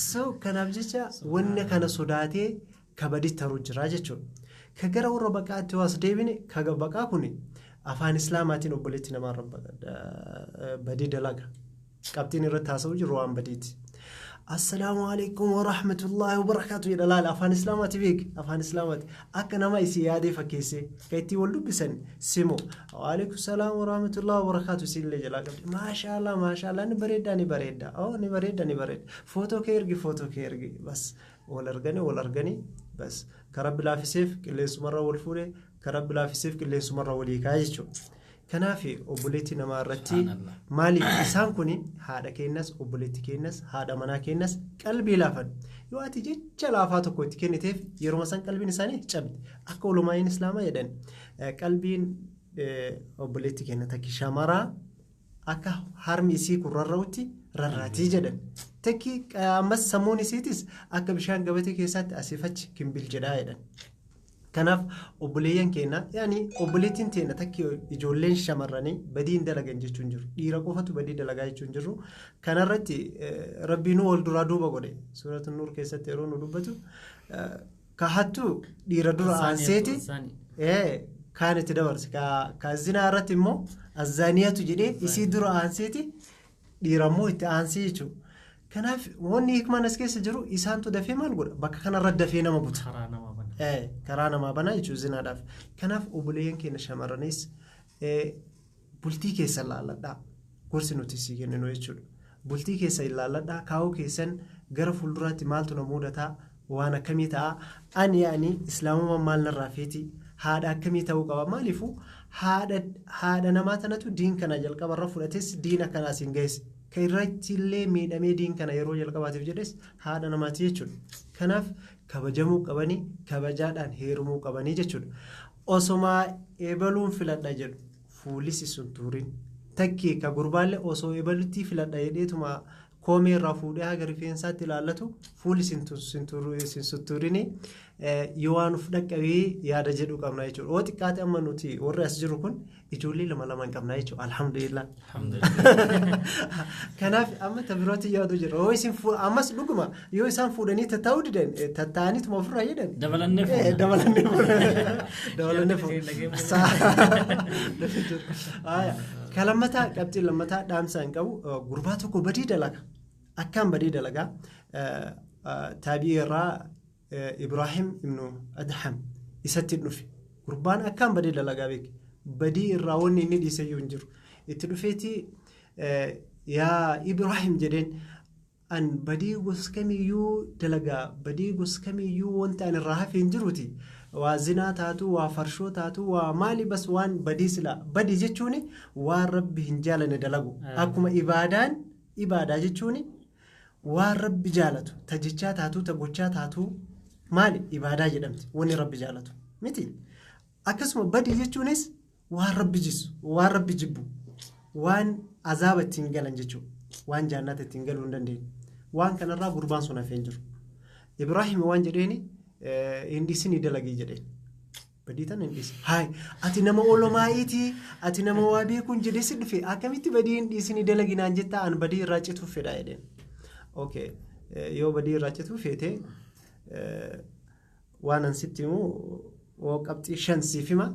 so kanaaf jecha wanni kana sodaatee kabadii taruu jira jechuudha. Ka gara warra baqaatti waas deebine ka baqaa kun afaan islaamaatiin obboleetti namarra badii dalaga qabxiin irratti haasa'u jiru waan badiiti. Assalaamu alaykum wa rahmatullahi wa barakatuh jedha laala afaan islaamaati beek afaan islaamaati akka nama isii yaadee fakkeessee ka itti wal dubbisan simu wa alaykum salaam wa rahmatullahi wa barakatuh sillee jalaa qabdi maashaallah ni bareedda footoo kee ergi bas wal arganii bas karabbi laafiseef qilleensumarra wal fuudhee karabbi laafiseef qilleensumarra walii kaa'ee jechuudha. Kanaaf obboleetti namaa irratti maaliif isaan kun haadha keenyas obboleetti keenyas haadha manaa keenyas qalbii laafan yoo ati jecha laafaa tokko itti kenniteef yeroo san qalbiin isaanii cabdi akka ulumaa'in islaamaa jedhan qalbiin obboleetti keenya takki shamaraa akka harmi isii kun rarra'utti rarraatii jedhan takki ammas sammuun isiitis akka bishaan gabatee keessatti asiifachi kimbil jedhaa jedhan. Kanaaf obboleeyyan keenya yaani obboleettiin teenya takki ijoolleen shamarranii badii hin dalagan jechuun jiru dhiira qofatu badii dalagaa jechuun jiru kanarratti rabbiin wal duraa duuba godhe suuratu nuur keessatti yeroo nu dubbatu kahattu dhiira dura aanseeti kaan itti dabarse ka zinaa irratti immoo azzaaniyatu jedhee isii dura aanseeti dhiira immoo itti aansee jechuudha. Kanaaf wanni hikmaan as keessa jiru isaantu dafee maal godha bakka kanarra dafee nama buta. Karaa namaa banaa jechuun zinaadhaaf. Kanaaf obboleeyyan keenya shamarranis bultii keessa ilaalladhaa. Gorsi nuti sii kenninu jechuudha. Bultii keessa ilaalladhaa kaa'uu keessan gara fuulduraatti maaltu na mudataa waan akkamii ta'a. Ani islaamummaan maal narraa feeti haadha akkamii ta'uu qaba maaliifuu haadha namaa tanatu diin kana jalqabarra fudhates diin akkanaas hin geesse. Ka irratti illee miidhamee diin kana yeroo jalqabaatiif jedhes haadha namaati jechuudha. Kanaaf kabajamuu qabanii kabajaadhaan heerumuu qabanii jechuudha. Osomaa eebaluun filadha jedhu fuulisi sun tuuriin takkii ka gurbaallee osoo eebalutti filadha jedheetuma koomee irraa fuudhee haga rifeensaatti ilaallatu fuulisi sun tuuriin yoo waan uf dhaqqabee yaada jedhu qabna jechuudha. Oo xiqqaate amma nuti warri as jiru kun ijoollee lama hin qabna jechuudha. Alhamdulillah. Kanaaf amma tabirooti yaadu jira. Oo isin ammas dhuguma yoo isaan fuudhanii tattaa'uu didan tattaa'aniituma ofirraa jedhan. Dabalannee Kalammataa qabxii lammataa dhaamsaa hin qabu gurbaa tokko badii dalaga akkaan badii dalagaa taabii irraa Ibrahim ibnu Adham isatti dhufe gurbaan akkaan badii dalagaa beeke badii irraa wanni inni dhiisayyuu hin jiru itti dhufeeti yaa Ibrahim jedheen an badii goskamiyyuu dalagaa badii goskamiyyuu wanta an irraa hafe hin jiruuti waa zinaa taatu waa farshoo taatu waa maali bas waan badii sila badii jechuun waan rabbi hin jaalanne dalagu akkuma ibaadaa jechuun waan rabbi jaalatu tajichaa taatu tagochaa taatu maali ibaadaa jedhamti wanni rabbi jaalatu miti akkasuma badii jechuunis waan rabbi jisu waan rabbi jibbu waan azaaba ittiin galan jechuudha waan jaannata ittiin galuu hin dandeenye waan kanarraa gurbaan sun hafeen jiru Ibrahim waan jedheeni hindisini dalagii jedheen badii tan hindisi haay ati nama olomaa'iiti ati nama waa beekuun jedhee si dhufe akkamitti badii hindisini dalaginaan jettaa an badii irraa cituuf fedha jedheen okay yoo badii irraa cituuf feete waan an sitti immoo oo qabxii 5 siif hima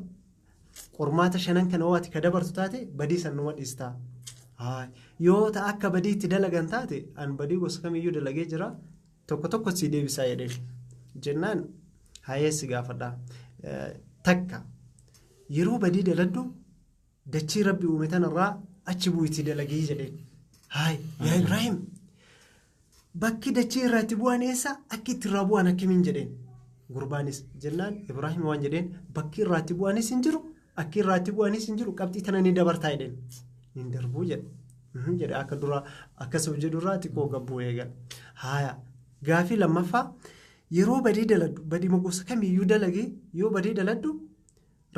qormaata 5 kana waati ka dabartu taate badii san numa dhiistaa haay yoo ta akka badii itti dalagan taate an badii gosa kamiyyuu dalagee jira tokko si deebisaa jedheen jennaan hayeessi gaafadha takka yeroo badii daladdu dachii rabbi uume tanarraa achi bu'itii dalagii jedheen haay yaa Ibrahim bakki dachii irraa itti bu'an eessa akka itti irraa bu'an akkamiin jedheen gurbaanis jennaan Ibrahim waan jedheen bakki irraa itti bu'anis hin jiru akki irraa itti bu'anis hin jiru qabxii tana ni dabartaa jedheen hin darbuu jedhe akka dura akkasuma jedhu irraa xiqqoo gabbuu eegal haaya gaafii lammaffaa yeroo badii daladdu badii gosa kamiyyuu dalagee yoo badii daladdu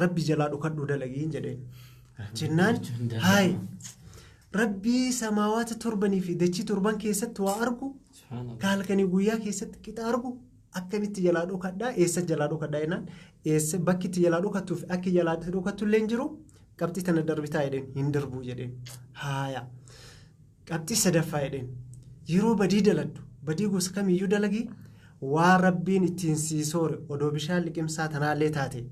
rabbi jalaa dhukadhu dalagii hin jedheen jennaan haay rabbii samaawaata torbanii fi dachii torban keessatti waa argu kaalkanii guyyaa keessatti qixa argu akkamitti jalaa dhukadhaa eessa jalaa dhukadhaa jennaan eessa bakki itti jalaa dhukattuuf akki jalaa dhukattu illee hin jiru qabxii tana darbitaa jedheen hin darbuu jedheen haaya qabxii sadaffaa jedheen yeroo badii daladdu badii gosa kamiyyuu dalagii waa rabbiin ittiin sii soore odoo bishaan liqimsaa tanaallee taate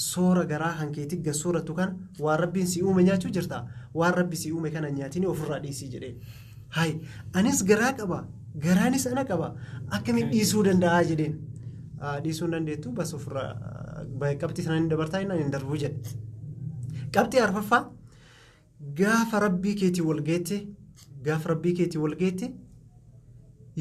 soora garaa hankeetti gasooratu kan waan rabbiin sii uume nyaachuu jirta waan rabbi sii uume kana nyaatini ofirraa dhiisii jedheen haay anis garaa qaba garaanis ana qaba akkamiin dhiisuu danda'a jedheen dhiisuu hin dandeettu bas ofirraa qabxii sana hin dabartaa hin darbuu jedhe qabxii arfaffaa gaafa rabbii keetii wal geette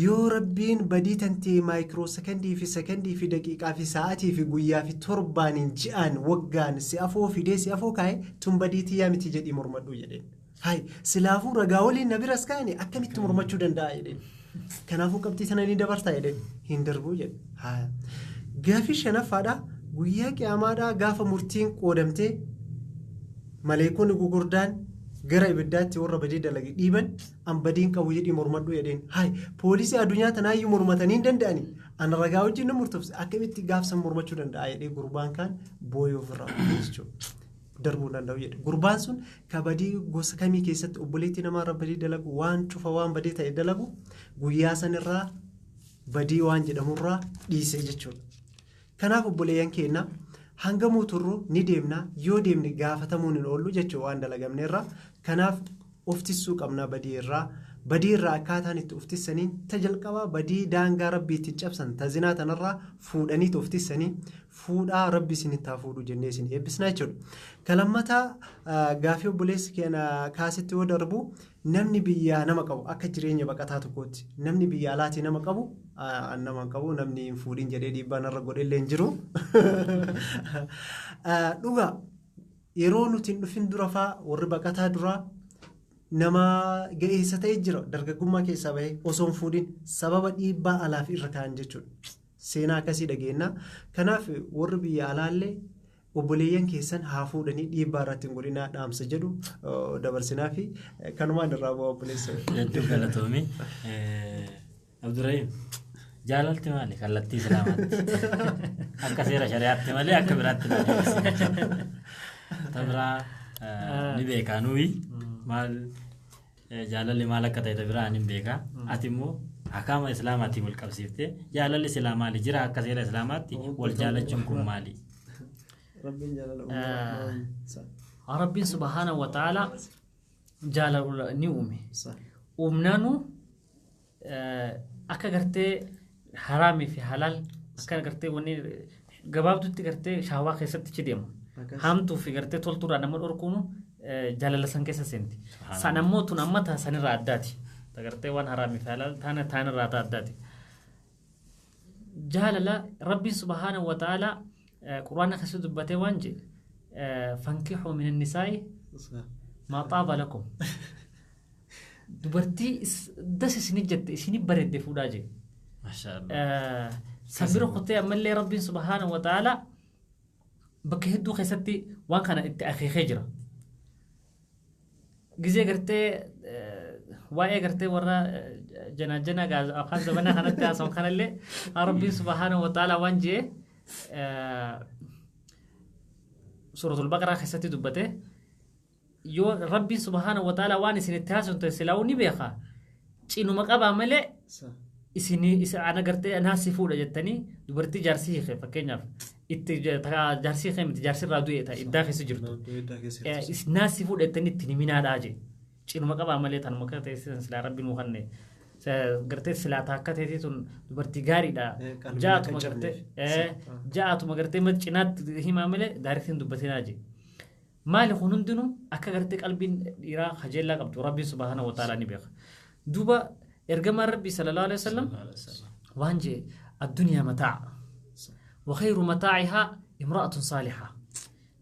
yoo rabbiin badii tantee maayikiroo sekondii fi daqiiqaa fi sa'aatii fi guyyaa fi torbaaniin ji'aan waggaan si afoo fidee si afoo kaa'e tun badii tiyyaa miti jedhii mormadhu jedheen haay silaafuu ragaa waliin na biras kaa'anii akkamitti mormachuu danda'a jedheen kanaafuu qabxii sana ni dabartaa jedheen hin darbuu jedhe haaya gaafii shanaffaadha guyyaa qiyaamaadha gaafa murtiin qoodamtee maleekonni gugurdaan gara ibiddaatti warra badii dalagi dhiiban an badiin qabu jedhii mormadhu jedheen haay poolisii addunyaa tanaayyuu mormatanii hin danda'ani an ragaa wajjin na murtofse akkamitti gaafsan mormachuu danda'a jedhee gurbaan kaan booyee ofirraa jechuudha darbuu danda'u jedhe gurbaan sun ka badii gosa kamii keessatti obboleetti namaarra badii dalagu waan cufa waan badii ta'e dalagu guyyaa sanirraa badii waan jedhamurraa dhiise jechuudha kanaaf obboleeyyan keenya hanga mooturru ni deemna yoo deemne gaafatamuun hin oollu jechuun waan dalagamneerra kanaaf uftisuu qabna badii irraa akkaataan itti uftissanii tajalqaba badii daangaa rabbii ittiin cabsan tazinaa tanarraa fuudhaniitu uftissanii fuudhaa rabbi isinitti haa fuudhu jennee isin eebbisna jechuudha kalammataa gaafii obboleessi keenya kaasitti yoo darbu namni biyyaa nama qabu akka jireenya baqataa tokkootti namni biyya alaatii nama qabu nama qabu namni hin fuudhin jedhee dhiibbaan irra godhellee hin jiru dhugaa yeroo nuti hin dhufin dura faa warri baqataa duraa nama ga'eessa ta'e jira dargaggummaa keessaa bahee osoo hin fuudhin sababa dhiibbaa alaaf irra ka'an jechuudha seenaa akkasii dhageenya kanaaf warri biyya alaallee obboleeyyan keessan haa fuudhanii dhiibbaa irratti hin godhinaa dhaamsa jedhu dabarsinaa fi kanumaan irraa bu'aa obboleessa. Hedduu galatoomii Abdurrahiim jaalalti maali kallattii islaamaatti akka seera shari'aatti malee akka biraatti malee tabiraa ni beekaa nuyi maal jaalalli maal akka ta'e tabiraa ni beekaa ati immoo akaama islaamaatiin wal qabsiiftee jaalalli islaamaa jira akka seera islaamaatti wal jaalachuun kun maali? Rabbiin subhaanahu wa ta'ala jaalala ni uume uumnaanu akka gartee haraamii fi halaal akka gartee wanni gabaabdutti gartee shaawaa keessatti ichi deemu hamtuu fi gartee toltuudhaan nama dhorkuunu jaalala san keessa seenti san ammoo tun ammata sanirraa addaati gartee waan haraamii fi halaal taanirraa addaati jaalala rabbiin subhaanahu wa ta'ala قرآن خسود بته وانجي فانكحوا من النساء ما طاب لكم دبرتي دس سنجت سني برد فولاجي ما شاء الله سبيرو خطي أمل ربي سبحانه وتعالى بكهدو خيستي وان كان أخي خجرة جزء قرتي واي قرتي ورا جنا جاز أخذ زمانه خانت أسمع خان اللي ربي سبحانه وتعالى وانجي سورة البقرة خساتي دبته يو ربي سبحانه وتعالى واني سنتهاس انت سلاوني بيخا چينو مقابا ملي اسيني انا قرتي انا سيفودا جتني دبرتي جارسي خي فكينيا جارسي خي مت جارسي رادو يتا اداخي سجرتو اس ناس سيفودا جتني تنمينا داجي چينو مقابا ملي تن مكته سلا ربي مخني قرتي سلاتا كتيتي تون دبرتي غاري دا جاءت مغرتي مچنات هيما مله دارتين دبتيناجي مال خنندنو اكا قرتي قلبين يرا خجلا قبط ربي سبحانه وتعالى نبيخ دوبا ارغما ربي صلى الله عليه وسلم وانجي الدنيا متاع وخير متاعها امرأة صالحة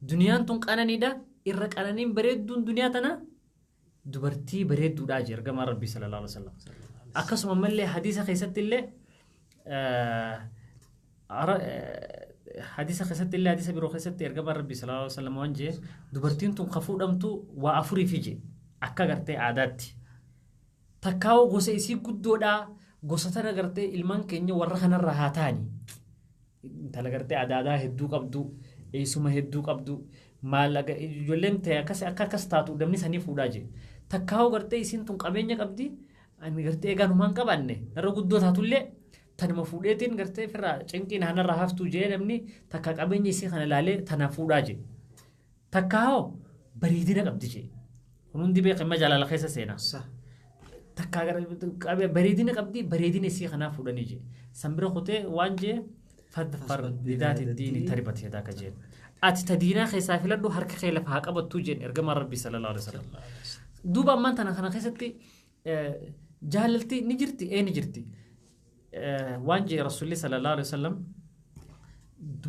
دنيا تون قناني دا ارق قنانين بريدون دنياتنا دبرتي بريدو داجي ارغما ربي صلى الله عليه وسلم أقسم من لي حديث خيست اللي حديث خسرت اللي حديث بيرو خسرت إرجع ربي صلى الله عليه وسلم وانجي دبرتين تون خفوا دمتو وأفري فيجي أكا قرتي عاداتي تكاو غوسة يسي قدودا غوسة تنا قرتي إلمان كيني ورخنا الرهاتاني تلا قرتي عادادا هدو قبدو إيسوما هدو قبدو ما لقى يولين تيا كاس أكا كاستاتو دمني سني فوداجي تكاو قرتي يسين تون قبينيا قبدي أني قرتي إيجان همان قباني نرو قدو تاتولي تنما فوديتين قرتي فرا چنكين هنا رهافتو جي نمني تكا قبيني يسين خنا لالي تنا فوداجي تكاو بريدنا قبدي جي هنون دي بيقى مجال على خيسة سينا صح تكا بريدنا قبدي بريدنا يسين خنا فوداني جي سنبرا خوتي وانجي فدفر بذات الدين تربت يداك جين تدينا خيسا فلدو حركة خيلة فهاك أبطو جين إرقام ربي صلى الله عليه وسلم دوبا من تنا خنا خيستي جهلتي نجرتي نجرتي وانجي رسول الله صلى الله عليه وسلم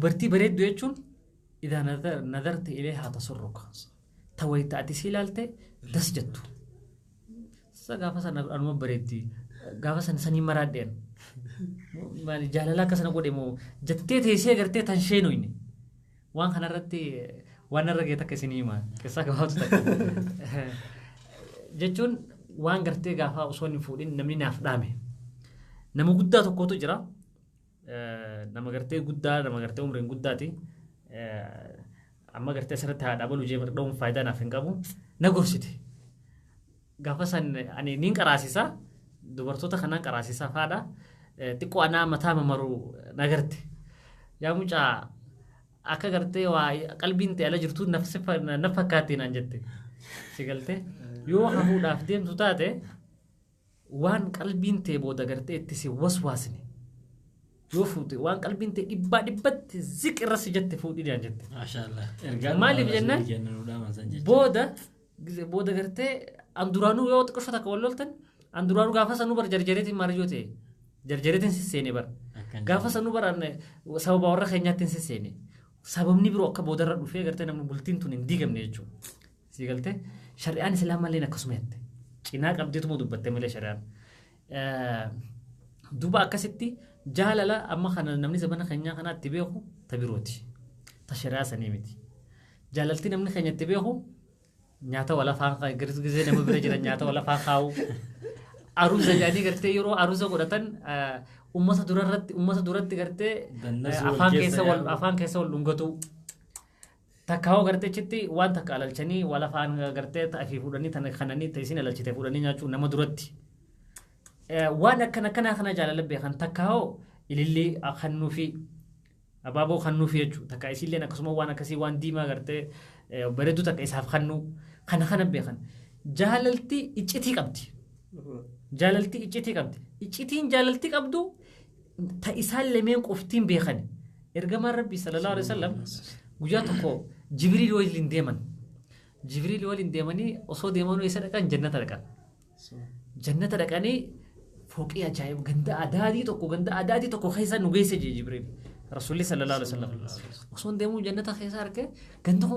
برتي بريد دويتشون إذا نظرت إليها تسرك تويت أتسيلالتي دسجتو سقافة سنة أنو بريدي قافة سنة مرادين مالي جهللا كسنا قولي مو جتتي تيسي أغرتي تنشينو إني وان خنا رتي وانا رجيتا كسينيما كسا كباوت تك جچون وان غرتي غافا وسوني فودين نمني نافدامه نما غدا تكوتو جرا نما غرتي غدا نما غرتي عمرين غداتي اما غرتي سرتا دابلو جيبر دوم فايدا نافنقبو نغورسيتي غافا سن اني نين قراسيسا دبرتوتا خنا قراسيسا فادا تيكو انا متا ممرو نغرتي يا موچا akka gartee waa qalbiin ta'e ala jirtu nafakkaattiin aan jette si galte yoo hafuudhaaf deemtu taate waan qalbiin ta'e booda gartee itti si waswaasne yoo fuute waan qalbiin ta'e dhibbatti ziq irra si jette fuudhii aan jette maashaallah maaliif jennaan booda gartee anduraanuu yoo xiqqoo takka walloltan anduraanuu gaafa sanuu bar jarjareetiin maal yoo ta'e jarjareetiin sisseene bar gaafa sanuu bar sababa warra keenyaattiin sisseene sababni biroo akka boodarra dhufee gartee namni bultiin tun hin diigamne jechuudha. Si galtee shari'aan islaamallee akkasuma jette. Cinaa qabdeetuma dubbatte malee shari'aan. Duuba akkasitti jaalala amma kana namni zabana keenyaa kana itti beeku tabirooti. Ta shari'aa sanii miti. Jaalalti namni keenya itti beeku nyaata wala faan gizee nama bira jiran nyaata wala faan kaa'u. Aruusa jaanii gartee yeroo aruusa godhatan ummata duratti gartee afaan keessa wal dhungatu takkaawoo gartee chitti waan takka alalchanii wal afaan gartee ta'afii fuudhanii tana kananii ta'isiin alalchite fuudhanii nyaachuu nama duratti waan akkana kana jaalala beekan takkaawoo ilillii kannuufi abaaboo kannuufi jechuu takka isiilleen akkasuma waan akkasii waan diimaa gartee bareedduu takka isaaf kannuu kana beekan jaalalti iccitii qabdi. جاللتي إجتي قبض إجتين جاللتي قبضو تإسال لمن قفتين بيخن إرجع ربي صلى الله عليه وسلم وجاتكو جبريل ويلين ديماني أصو ديمانو يسأل كان جنة ركاني فوق يا جايب غندا أدادي توكو خيسا نوجيس جبريل رسول الله صلى الله عليه وسلم أصو ديمو جنة خيسا ركه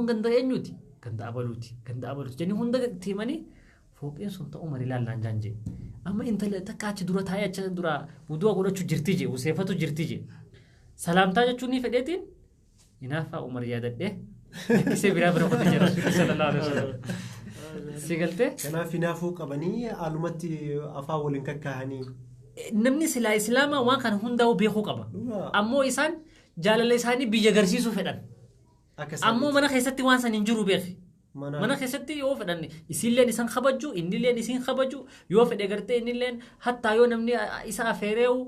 غندا ينوتي غندا أبلوتي جني هوندا تيماني فوقين سنت عمر لال لانجانجي أما أنت تكاتش دورة هاي أشان دورة بدو أقوله شو جرتيجي وسيفتو جرتيجي سلام تاجا شوني فديتين ينافع عمر يادت ده كيسة برابر قطع رسول صلى الله عليه وسلم سيقلته كنا في نافو كبني علومتي أفاولين كهاني نمني سلا إسلاما وان كان هندا وبيخو كبا أمو إنسان جال لساني بيجرسي سوفدان أمو منا خيستي وان سننجرو بيخي mana keessatti yoo fedhan isinleen isan kabaju innilleen isin kabaju yoo fedhe gartee innilleen hatta yoo namni isa afeereewu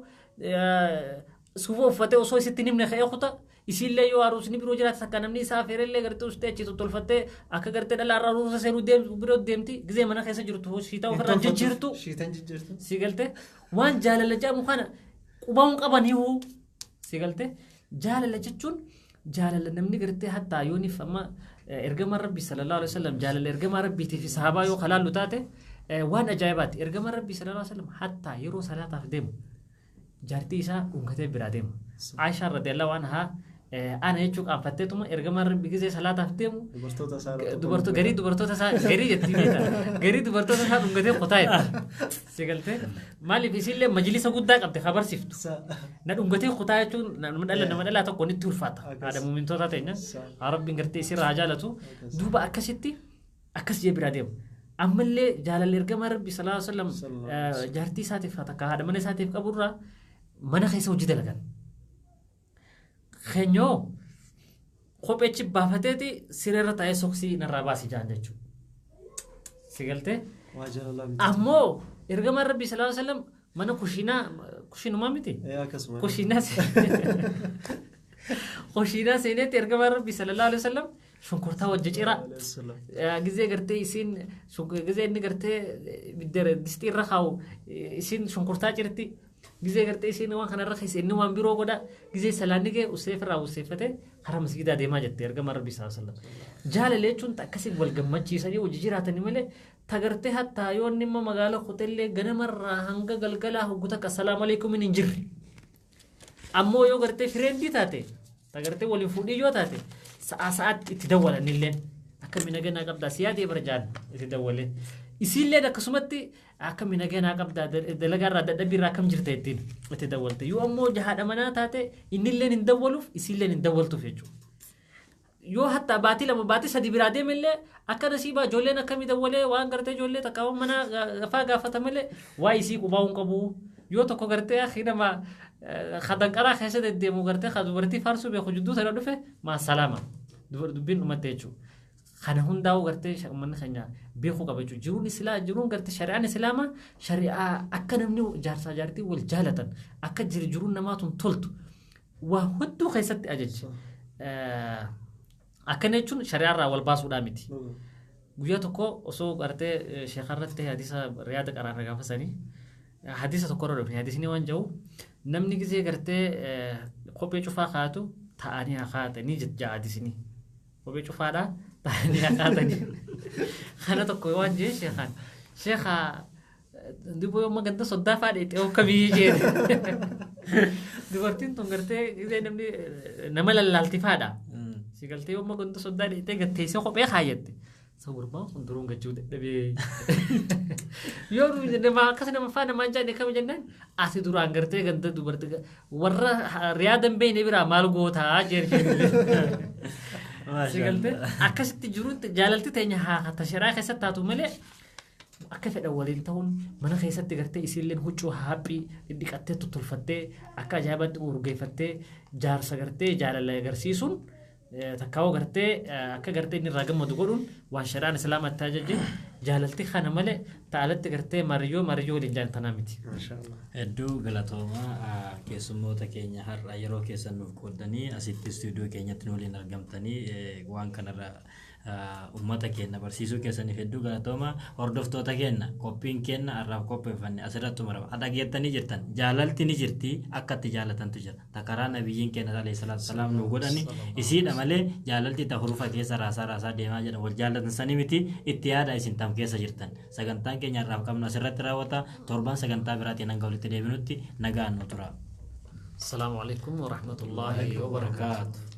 suufa uffatee osoo isitti nimne ka'ee kuta isinlee yoo aruusni biroo jiraate akka namni isa afeerellee gartee ustee achi tolfattee akka gartee dhala irraa aruusa seenuu biroo deemti gizee mana keessa jirtu shiitaa ofirraa jijjiirtu si galte waan jaalala jaamu kana qubaa'uun qabaniihu si galte jaalala jechuun jaalala namni gartee hatta yooniif amma ergama rabbi sallallahu alaihi wasallam jaalala ergama rabbiitii fi sahabaa yoo kalaallu taate waan ajaa'ibaati ergama rabbi sallallahu alaihi wasallam hatta yeroo salaataaf deemu jaartii isaa dhungatee biraa deema Aisha radhiyallahu anha ana jechuun qaanfatteetuma ergama rabbi gisee salaataaf deemu dubartoota isaa garii dubartoota isaa garii jettii beekta garii dubartoota isaa dhungatee qotaa jechuudha si galtee maaliif isillee majlisa guddaa qabde habarsiftu na dhungatee qotaa jechuun nama dhalaa tokko nitti ulfaata haadha muumintoota teenya rabbiin gartee isirraa jaalatu duuba akkasitti akkas jee biraa deemu ammallee jaalalli ergama rabbi sallallahu alaihi wasallam jaartii isaatiif takka haadha mana isaatiif qaburraa mana keessa hojii dalagan Kenyo kophechi baafateeti sirerra taa'ee soksii narraa baasii jaan jechuudha. Sigalte? Ammoo ergama rabbi sallallahu alaihi wasallam mana kushiinumaa miti? Kushiinaa seeneetti ergama rabbi sallallahu alaihi wasallam shunkurtaa wajja ciraa. Gizee gartee isiin gizee inni gartee distii irra kaa'u isiin shunkurtaa cirti. Gizee gartee isiin waan kanarra keessa inni waan biroo godha gizee salaanni kee useefirraa useeffate karaa masgiidaa deemaa jette ergama rabbi sallallahu alaihi wasallam jaalala jechuun akkasii wal gammachiisanii hojii jiraatanii malee tagartee hattaa yoo inni immoo magaalaa hoteellee ganamarraa hanga galgalaa hogguta akka salaamu alaikum hin jirre ammoo yoo gartee fireendii taate tagartee waliin fuudhii yoo taate sa'aatti itti dawwalanillee akka minaganaa qabdaa siyaadee barjaan itti dawwalee isillee akkasumatti akka minaganaa qabdaa dalagaarraa dadhabbiirraa akkam jirta ittiin itti dawwalte yoo ammoo jahaadha manaa taate innilleen hin dawwaluuf isilleen hin dawwaltuuf jechuudha yoo hatta baatii lama baatii sadi biraa deemallee akka nasiibaa ijoolleen akkamii dawwalee waan gartee ijoollee takkaawwan manaa gafaa gaafata malee waa isii qubaa'uun qabu yoo tokko gartee akhiidama kadanqaraa keessa deddeemu gartee dubartii faarsuu beeku jidduu sana dhufe maa salaama dubbiin dhumatte jechuudha. Kana hundaa'u gartee manni keenya beekuu qaba jechuudha. Jiruun gartee shari'aan islaamaa shari'aa akka namni jaarsaa jaartii wal jaalatan akka jiruun namaatuun toltu waa hedduu keessatti ajajji. Akkana jechuun shari'aarraa wal baasuudhaa miti. Guyyaa tokko osoo gartee sheekarratti hadiisa riyaada qaraarra gaafasanii hadiisa tokkorra dhufne hadiisni waan jiru namni gizee gartee kophee cufaa kaatu ta'anii haa kaatanii jechaa hadiisni. Kophee cufaadhaa ta'anii haa kaatanii. Kana tokko waan jee sheekha dubbo yoo maganta soddaa faadheetti akka biyyi jee dubartiin tun gartee gizee namni nama lallaaltifaadha. Si galtee yoo maganta soddaa dheettee gatteessee kophee kaayyatti. Sawurmaa kun duruun gachuu dadhabee yoo nama akkas nama faana maan jaanne kam jennaan asi duraan gartee ganda dubartii warra riyaadan beeyne biraa maal gootaa jeerfee sigalte akkasitti jiruutti jaalalti teenya haa tashiraa keessatti taatu malee akka fedhan waliin ta'uun mana keessatti gartee isiilleen huccuu haaphii dhiqattee tutulfattee akka ajaa'ibatti urgeeffattee jaarsa gartee jaalala agarsiisuun takkaawoo gartee akka gartee inni irraa gammadu godhuun waan shari'aan islaamatti ajajje jaalalti kana malee ta'alatti gartee mariyyoo waliin jaallatanaa miti. Hedduu galatoomaa keessummoota keenya har'a yeroo keessan nuuf qooddanii asitti istuudiyoo keenyatti waliin argamtanii waan kanarra ummata keenya barsiisuu keessaniif hedduu galatooma hordoftoota keenya qophiin keenya har'aaf qopheeffanne asirratti maraba dhageettanii jirtan jaalalti ni jirti akka itti jaalatantu jira takaraa nabiyyiin keenya alayhi salaatu salaam nu godhani isiidha malee jaalalti ta hurufa keessa raasaa deemaa jedhan wal jaalatan sanii miti itti yaada isin tam keessa jirtan sagantaan keenya har'aaf qabnu asirratti raawwata torban sagantaa biraatiin hanga walitti deebinutti nagaan nu tura. Assalamu alaikum wa rahmatullahi wa barakatuh.